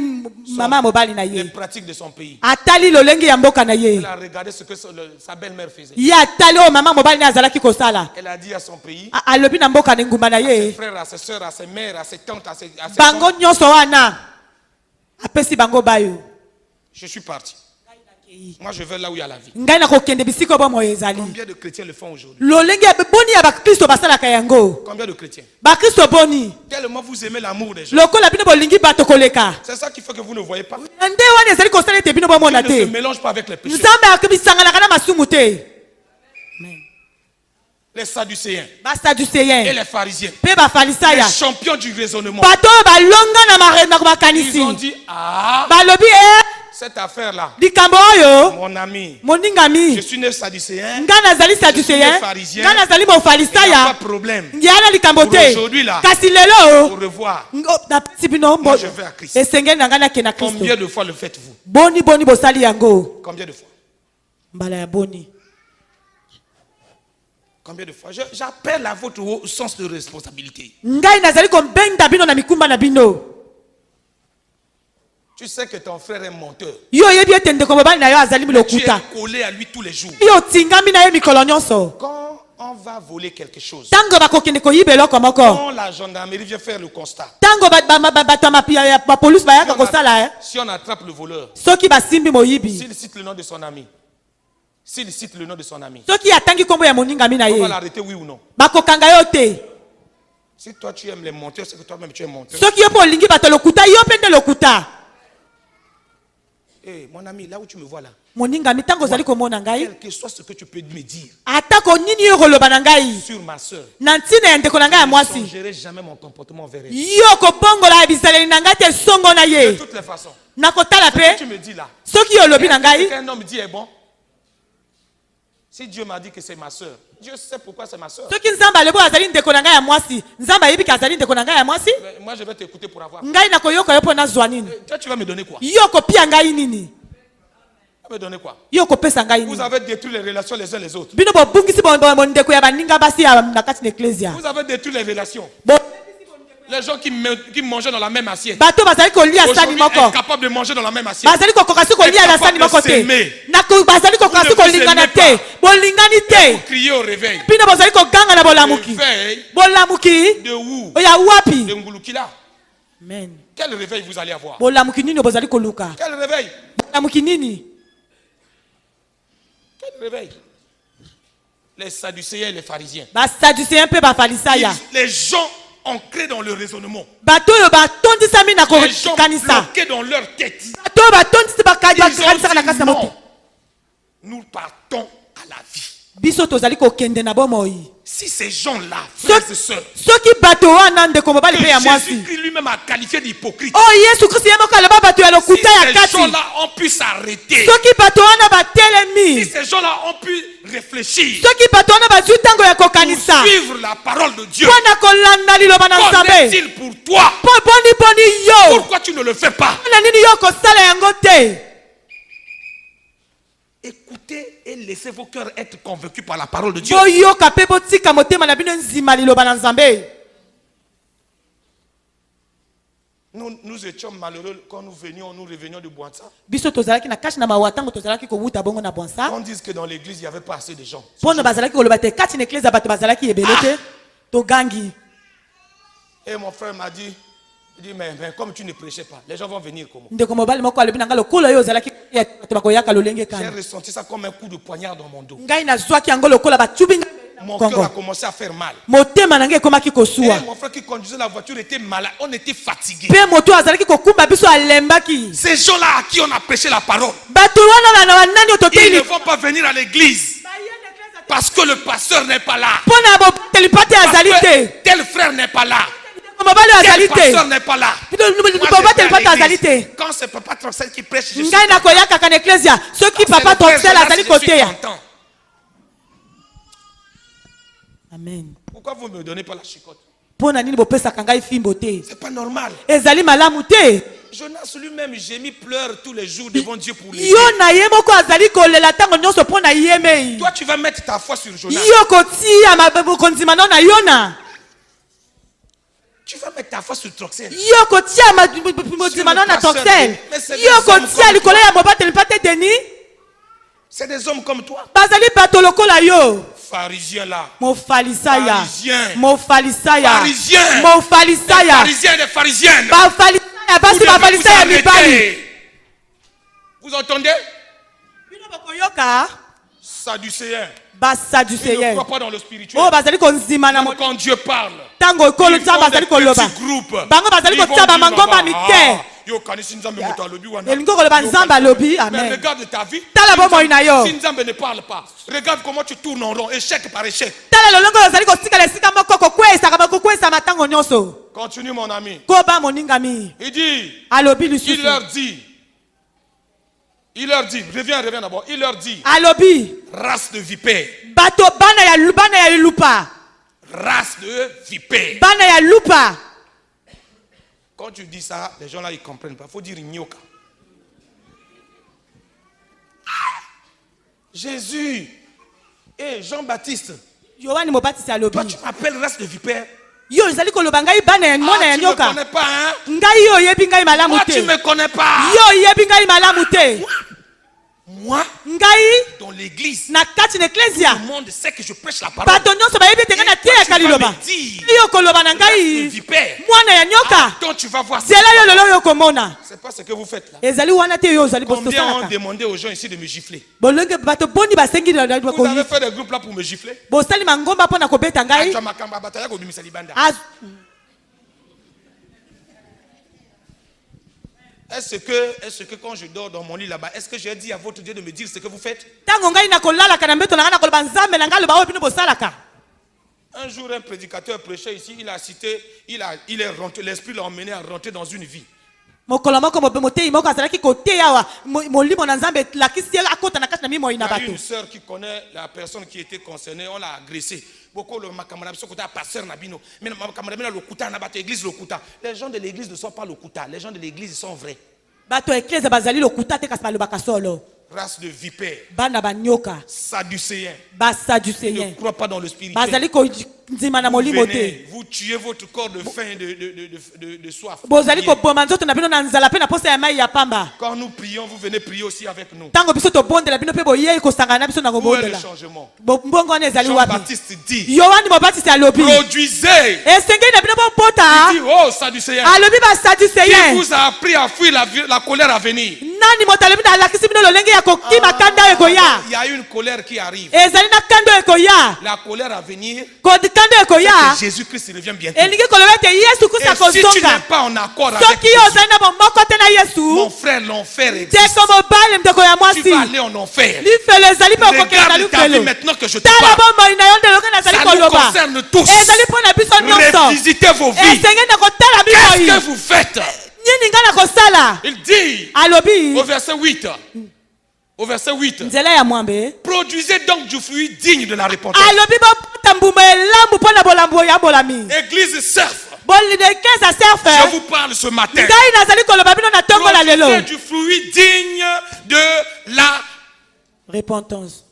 S3: mama ya mobali na
S2: les
S3: ye
S2: pratiques de son pays.
S3: atali lolenge ya mboka na ye
S2: Elle a regardé ce que sa belle-mère faisait.
S3: ye atali oyo mama ya mobali na ye azalaki kosala
S2: Elle a dit à son pays,
S3: alobi na mboka na ngumba na
S2: à ses
S3: ye
S2: frères, à ses soeurs, à ses mères, à ses tantes, à ses
S3: bango
S2: oncles,
S3: nyonso wana apesi bango bayo
S2: je suis parti. Moi, je vais là où il y a la vie.
S3: ngai nakokende bisika bomoi ezali
S2: Combien de chrétiens le font aujourd'hui?
S3: lolenge ya boni ya bakristo basalaka yango
S2: Combien de chrétiens?
S3: bakristo boni
S2: Tellement vous aimez l'amour des gens.
S3: lokola bino bolingi bato koleka
S2: C'est ça qui fait que vous ne voyez pas.
S3: nde wana ezali kosala ete bino bomona
S2: Dieu ne se
S3: te
S2: mélange pas avec les pécheurs.
S3: nzambe abisanganaka na masumu te
S2: Les Sadducéens et
S3: basaduseyen
S2: les pharisiens,
S3: mpe
S2: les
S3: bafalisaya
S2: champions du raisonnement,
S3: bato oyo balonga na
S2: ils
S3: makanisi
S2: ont dit, ah,
S3: balobi
S2: cette affaire-là,
S3: likambo oyo
S2: mon ami, je
S3: moningami
S2: suis né Sadducéen,
S3: nga nazali
S2: Je
S3: saduseyen
S2: suis pharisien.
S3: nga nazali
S2: il n'y a
S3: mofalisaya
S2: pas de problème.
S3: ngiyana likambo
S2: Pour
S3: te
S2: aujourd'hui, là,
S3: kasi lelo
S2: Au revoir.
S3: napesi bino
S2: Moi, je vais à Christ.
S3: esengeli na ngai nake na kristo
S2: Combien de fois le faites-vous?
S3: boni bosali yango
S2: Combien de fois?
S3: mbala ya boni
S2: Combien de fois? J'appelle à votre sens de responsabilité.
S3: ngai nazali kobenda bino na mikumba na bino
S2: Tu sais que ton frère est menteur.
S3: yo oyebi ete ndeko mobali na yo azali
S2: Tu
S3: lokuta
S2: es collé à lui tous les jours.
S3: yo otingami na ye mikolo nyonso
S2: Quand on va voler quelque chose,
S3: ntango bakokende koyiba eloko moko
S2: quand la gendarmerie vient faire le constat,
S3: ntango bato ya bapolisi bayaka kosala
S2: si on attrape le voleur,
S3: soki basimbi moyibi
S2: s'il cite le nom de son ami, s'il cite le nom de son ami,
S3: soki atangi nkombo ya moningami na
S2: on va
S3: ye
S2: l'arrêter, oui ou non?
S3: bakokanga yo te
S2: Si toi tu aimes les menteurs, c'est que toi-même tu es menteur.
S3: soki yo mpe olingi bato lokuta yo mpe nde lokuta
S2: Eh, mon ami, là où tu me vois là,
S3: moningami ntango ozali komona ngai
S2: quel que soit ce que tu peux me dire
S3: atako nini yo koloba na ngai
S2: sur ma soeur,
S3: na ntina ya ndeko na ngai ya
S2: je ne
S3: mwasi
S2: changerai jamais mon comportement vers elle.
S3: yo kobongola bisaleli na ngai te songo na
S2: De
S3: ye
S2: toutes les façons,
S3: nakotala
S2: ce que tu
S3: mpe
S2: me dis là,
S3: soki yo olobi na
S2: ce
S3: ngai
S2: qu'un homme dit est bon. Si Dieu m'a dit que c'est ma soeur, Dieu sait pourquoi c'est ma soeur.
S3: soki nzambe alobi azali ndeko na ngai ya mwasi nzambe ayebi ke azali ndeko na ngai ya mwasi
S2: Mais moi, je vais t'écouter pour avoir.
S3: ngai nakoyoka yo mpo nazwa nini
S2: Toi, tu vas me donner quoi?
S3: yo kopia ngai nini
S2: Tu vas me donner quoi?
S3: yo kopesa ngai
S2: Vous
S3: nini
S2: avez détruit les relations les uns les autres.
S3: bino bobungisi ndeko ya baninga basi na kati na eklesia
S2: Vous avez détruit les relations. Les gens qui mangeaient dans la même assiette.
S3: bato bazali kolia sani
S2: Aujourd'hui,
S3: moko
S2: incapables de manger dans la même assiette.
S3: bazali kokoka si kolia na sani moko te bazali kokoka si
S2: Vous ne vous
S3: kolingana
S2: aimez
S3: te bolingani te
S2: Criez au réveil.
S3: bino bozali koganga na bolamuki
S2: Réveil
S3: bolamuki
S2: de où?
S3: oya wapi
S2: De Ngulukila.
S3: amen
S2: Quel réveil vous allez avoir?
S3: bolamuki nini bozali koluka
S2: Quel réveil?
S3: bolamuki nini
S2: Quel réveil? Les Sadducéens et les pharisiens.
S3: basaduseyen mpe bafalisaya
S2: Les gens ancrés dans le raisonnement.
S3: bato oyo batondisami na
S2: Les gens
S3: kokanisa
S2: bloqués dans leur tête.
S3: bato oyo batondisi
S2: Ils
S3: bakanisaka na kasi na
S2: ont dit
S3: moto
S2: non. Nous partons à la vie.
S3: biso tozali kokende na bomoi
S2: Si ces gens-là, frères et sœurs,
S3: soki bato wana ndeko mobali
S2: que
S3: mpe ya mwasi
S2: Jésus-Christ lui-même a qualifié d'hypocrite,
S3: oyo yesu kristo ye moko aloba bato ya
S2: si
S3: lokuta ya
S2: ces
S3: kati
S2: gens-là ont pu s'arrêter,
S3: soki bato wana
S2: si
S3: batelemi
S2: ces gens-là ont pu réfléchir,
S3: soki bato wana bazwi ntango ya
S2: pour
S3: kokanisa
S2: suivre la parole de Dieu,
S3: mpo na kolanda liloba na
S2: qu'en
S3: nzambe
S2: est-il pour toi?
S3: mpo boni yo
S2: Pourquoi tu ne le fais pas?
S3: mpo na nini yo kosala yango te
S2: Écoutez et laissez vos cœurs être convaincus par la parole de Dieu.
S3: boyoka mpe botika motema na bino nzima liloba na nzambe
S2: Nous étions malheureux quand nous revenions de Boansa.
S3: biso tozalaki na kati na mawa ntango tozalaki kowuta bongo na bwansa
S2: On dit que dans l'église, il n'y avait pas assez de gens.
S3: mpo na bazalaki koloba te kati na eklese bato bazalaki ebele te togangi
S2: Et mon frère m'a dit, il dit, mais comme tu ne prêchais pas, les gens vont venir comment?
S3: ndeko mobali moko alobi na ngai lokola oyo ozalaki bato bakoyaka lolenge
S2: J'ai
S3: kani
S2: ressenti ça comme un coup de poignard dans mon dos.
S3: ngai nazwaki yango lokola bacubi ngai
S2: Mon cœur a
S3: kongo
S2: commencé à faire mal.
S3: motema na ngai ekomaki
S2: Et
S3: kosuwa
S2: mon frère qui conduisait la voiture était malade. On était fatigué.
S3: mpe moto azalaki kokumba biso alembaki
S2: Ces gens-là à qui on a prêché la parole,
S3: bato wana na banani oyo
S2: ils ne
S3: toteli
S2: vont pas venir à l'église parce que le pasteur n'est pas là.
S3: mpo na bobateli mpa te
S2: Parce
S3: azali
S2: que
S3: te
S2: tel frère n'est pas là.
S3: mobali oyo azali
S2: Tel pasteur
S3: te
S2: n'est pas là.
S3: bobateli mpa te azali te
S2: Quand c'est papa Troxel qui prêche, je suis
S3: ngai nakoyakaka na eklesia soki
S2: Quand c'est
S3: papa
S2: le frère
S3: toxel
S2: Jonas,
S3: azali
S2: je suis
S3: koteya
S2: content.
S3: amen
S2: Pourquoi vous ne me donnez pas la chicotte?
S3: mpo na nini bopesaka ngai fimbo te
S2: C'est pas normal.
S3: ezali malamu te
S2: Jonas lui-même gémit, pleure tous les jours devant Dieu pour l'aider.
S3: yo na ye moko azali kolela ntango nyonso mpo na yemei
S2: Toi, tu vas mettre ta foi sur Jonas.
S3: yo kotia kondima no na yona
S2: Tu vas mettre ta foi sur Troxel.
S3: yo kotia modima no na toxel yo kotia likolo ya mobateli mpa te deni
S2: C'est des hommes comme toi.
S3: bazali bato lokola yo
S2: Pharisiens là.
S3: mofalisaya
S2: Pharisien.
S3: mofalisaya
S2: Pharisien.
S3: mofalisaya
S2: Pharisiens et des pharisiennes.
S3: bafalisaya
S2: Vous
S3: basi
S2: devez vous
S3: bafalisaya mibali
S2: arrêter. Vous entendez?
S3: Boyoka.
S1: Sadducéens. Ils ne
S3: Basadducéens.
S1: croient pas dans le spirituel.
S3: Oh bazali konzima na
S1: Même quand Dieu parle,
S3: tango ekolo
S1: ils
S3: tsa
S1: font
S3: bazali
S1: des
S3: koloba.
S1: petits groupes.
S3: Bango bazali
S1: Ils vont
S3: kotsa ba
S1: dire,
S3: mangomba mike.
S1: yo kanisi nzambe moto alobi wana.
S3: Elingo koloba
S1: Yo
S3: nzamba
S1: kanisi-
S3: alobi,
S1: Mais
S3: amen.
S1: regarde ta vie.
S3: Tala bo moyi na yo.
S1: Si Nzambe ne parle pas, regarde comment tu tournes en rond, échec par échec.
S3: Tala lolongo bazali kosikala esika moko kokwesa kama kokwesa matango nyonso.
S1: Continue mon ami.
S3: Koba moningami.
S1: Il dit,
S3: Alobi
S1: il
S3: lisusu.
S1: leur dit, reviens d'abord, il leur dit,
S3: Alobi.
S1: race de vipères,
S3: Bato bana ya lupa.
S1: race de vipères.
S3: Bana ya lupa.
S1: Quand tu dis ça, les gens là ils comprennent pas. Il faut dire nyoka. Jésus et Jean-Baptiste,
S3: Yohani mobatisi alobi.
S1: toi tu m'appelles race de vipères.
S3: Yo ezali koloba ngai bana ya mona ya
S1: Tu me
S3: nyoka.
S1: connais pas, hein?
S3: Ngai yo yebi ngai malamu
S1: Moi
S3: te.
S1: tu me connais pas.
S3: Yo yebi ngai malamu te.
S1: Moi,
S3: Ngai
S1: dans l'église,
S3: na kati na ecclesia.
S1: le monde sait que je prêche la parole.
S3: Bato nyonso bayebi te ngai na tie ya kaliloba. Yo koloba na ngai
S1: Vipère.
S3: mwana ya nyoka.
S1: Quand tu vas voir ça,
S3: Zela yo lelo yo komona.
S1: c'est pas ce que vous faites là.
S3: Ezali wana te yo ezali
S1: Combien ont
S3: bososalaka.
S1: demandé aux gens ici de me gifler?
S3: Bolenge bato boni basengi na
S1: Vous
S3: ko.
S1: avez fait des groupes là pour me gifler?
S3: Bosali mangomba pona kobeta ngai.
S1: Acha makamba bataya ko bimisa libanda. Est-ce que quand je dors dans mon lit là-bas, est-ce que j'ai dit à votre Dieu de me dire ce que vous faites?
S3: Tango ngai na kolala kana mbeto na kana koloba nzambe na ngalo bawo bino bosalaka.
S1: Un jour, un prédicateur prêchait ici, il a cité, il est rentré, l'esprit l'a emmené à rentrer dans une vie.
S3: Mokolo moko motei moko azalaki koteya wa molimo na nzambe lakisi akota na kati na mimo
S1: Il y
S3: ina
S1: a
S3: bato.
S1: une sœur qui connaît la personne qui était concernée, on l'a agressée. Beaucoup le makamara biso kota pasteur nabino, mais makamara bina lokuta na bato église lokuta. Les gens de l'église ne sont pas lokuta, les gens de l'église ils sont vrais.
S3: Bato ekleze bazali lokuta te kasi balobaka solo.
S1: Race de vipères,
S3: Bana banyoka,
S1: sadducéens, ne
S3: basadducéens.
S1: croient pas dans le spirituel.
S3: Bazali konzima na molimo te.
S1: Venez, vous tuez votre corps de faim et de soif.
S3: Bozali koboma nzoto na bino na nzala pe na posa ya mai ya pamba.
S1: Quand nous prions, vous venez prier aussi avec nous.
S3: Tango biso tobondela bino pe boyei kosangana na biso na
S1: Où est le
S3: kobondela.
S1: changement?
S3: Mbongo wana ezali wapi?
S1: Jean-Baptiste dit,
S3: Yohani mobatisi alobi.
S1: produisez.
S3: Esengeli na bino bopota.
S1: Il dit, oh sadducéens,
S3: Alobi
S1: qui
S3: basadducéens.
S1: vous a appris à fuir la colère à venir?
S3: Nani moto alobi na alakisi bino lolenge ya kokima kanda ekoya.
S1: Il y a une colère qui arrive.
S3: Ezali na kando ekoya.
S1: La colère à venir,
S3: Kando ekoya.
S1: Jésus-Christ revient bientôt.
S3: Elingi koloba ete Yesu Kristo
S1: Et si tu n'es
S3: akozonga.
S1: pas en accord avec
S3: Soki yo
S1: Jésus,
S3: ozali na bomoko te na Yesu.
S1: mon frère, l'enfer existe.
S3: Ndeko mobali ndeko ya
S1: Tu
S3: mwasi.
S1: vas aller en enfer.
S3: Lifelo ezali pe okokenda na
S1: Regarde ta vie
S3: lifelo.
S1: maintenant que je te
S3: Tala
S1: parle.
S3: bomoi na yo ndelonge nazali
S1: Ça nous
S3: koloba.
S1: concerne tous.
S3: Ezali mpo na biso nyonso.
S1: Revisitez vos vies.
S3: Esengeli na kotala
S1: Qu'est-ce
S3: bimoi.
S1: que vous faites?
S3: Nini nga na kosala?
S1: Il dit
S3: Alobi.
S1: au verset 8. Au verset 8.
S3: Nzela ya mwambe.
S1: Produisez donc du fruit digne de la repentance.
S3: Alobi bopota mbuma elambu mpo na bolambo ya bolami.
S1: Église surf.
S3: Bolidekeza
S1: Je
S3: serfe.
S1: vous parle ce matin.
S3: Ngai nazali koloba bino na tongo la lelo.
S1: Produisez du fruit digne de la.
S3: Repentance.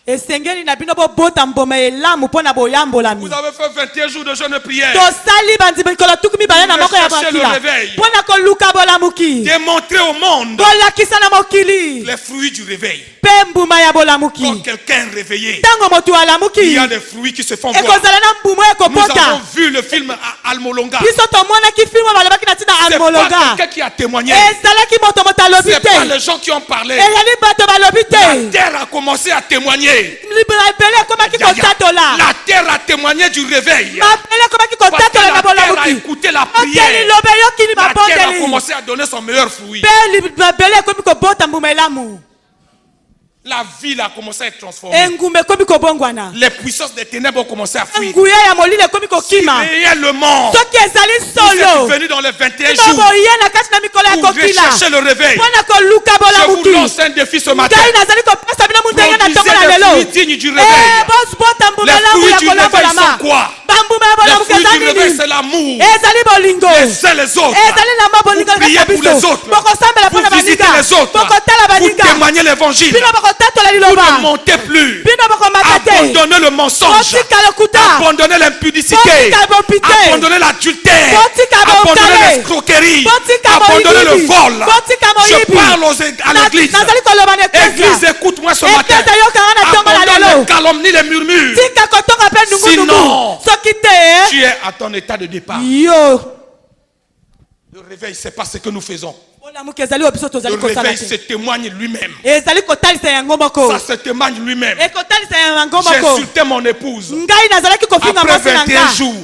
S3: Esengeli na bino bobota mboma elamu mpo na boyambolami.
S1: Vous avez fait 21 jours de jeûne et prière.
S3: Tosali bandimi mikolo tukumi bale na moko ya
S1: Cherchez le
S3: makila.
S1: réveil.
S3: Mpo na koluka bolamuki.
S1: Démontrez au monde
S3: Bolakisa na mokili.
S1: les fruits du réveil.
S3: Pe mbuma ya
S1: Quand
S3: bolamuki.
S1: quelqu'un est réveillé,
S3: Tango motu
S1: il y
S3: alamuki.
S1: a des fruits qui se font voir.
S3: Ekozala na mbuma
S1: Nous avons
S3: ekopota.
S1: vu le film à Almolonga.
S3: Biso tomonaki filme balobaki na tina
S1: C'est pas
S3: almolonga.
S1: quelqu'un qui a témoigné.
S3: Ezalaki moto moto alobi
S1: C'est pas
S3: te.
S1: les gens qui ont parlé.
S3: Ezali bato balobi
S1: La
S3: te.
S1: terre a commencé à témoigner.
S3: Mabele ekomaki kotatola.
S1: La terre a témoigné du réveil.
S3: Mabele ekomaki
S1: Parce que
S3: kotatola na
S1: la terre a
S3: bolamuki.
S1: écouté la
S3: Okeli
S1: prière.
S3: lobe yokili
S1: La terre a
S3: mabondeli.
S1: commencé à donner son meilleur fruit.
S3: Pe mabele ekomi kobota mbuma elamu.
S1: La ville a commencé à être transformée.
S3: Engume ekomi kobongwana.
S1: Les puissances des ténèbres ont commencé à fuir.
S3: Nguya ya molile ekomi kokima.
S1: Réellement,
S3: Soki ezali
S1: vous
S3: solo.
S1: êtes venus dans les 21
S3: Bino
S1: jours
S3: boye na kati na mikolo ya
S1: pour
S3: kokila.
S1: rechercher le réveil.
S3: Mpona koluka
S1: Je vous
S3: bolamuki.
S1: lance un défi ce matin.
S3: Ngai nazali kopesa bino mundenge na tongo na
S1: Produisez des
S3: lelo.
S1: fruits dignes du réveil.
S3: Bota mbuma
S1: Les
S3: elamu
S1: fruits
S3: ya
S1: du réveil
S3: kolambolama.
S1: sont quoi?
S3: Bambuma ya
S1: Les
S3: bolamuki
S1: fruits
S3: eza
S1: du réveil,
S3: nini?
S1: c'est l'amour.
S3: Ezali bolingo.
S1: Les uns les autres.
S3: Ezali lamba bolingo
S1: Vous priez pour les autres.
S3: bokosambela
S1: Vous
S3: mpona
S1: visitez
S3: baninga.
S1: les autres.
S3: Bokotala
S1: Vous
S3: baninga.
S1: témoignez l'évangile.
S3: Bino bokotatola
S1: Vous
S3: liloba.
S1: ne montez plus.
S3: Bino bokomata te.
S1: Abandonnez le mensonge.
S3: Botika lokuta.
S1: Abandonnez l'impudicité.
S3: Botika bompite.
S1: Abandonnez l'adultère.
S3: Botika
S1: Abandonnez
S3: bokale.
S1: l'escroquerie.
S3: Botika
S1: Abandonnez le
S3: moyibi.
S1: vol.
S3: Botika
S1: Je
S3: moyibi.
S1: parle à l'église.
S3: Nazali koloba na
S1: Église,
S3: eklesia.
S1: écoute-moi ce matin.
S3: Eklesia yokanga na tongo la
S1: Abandonne
S3: lelo.
S1: les calomnies, les murmures.
S3: Tika kotonga mpe nungunungu.
S1: Sinon,
S3: Soki te.
S1: tu es à ton état de départ.
S3: Yo.
S1: Le réveil, c'est pas ce que nous faisons.
S3: bolamuki ezali oyo biso tozali
S1: Le
S3: kosala
S1: réveil se
S3: te
S1: témoigne lui-même.
S3: ezali kotalisa yango moko
S1: Ça se témoigne lui-même.
S3: ekotalisa yango
S1: J'ai
S3: moko
S1: insulté mon épouse.
S3: ngai nazalaki kofinga
S1: Après
S3: mwasi na
S1: 21
S3: nga
S1: jours,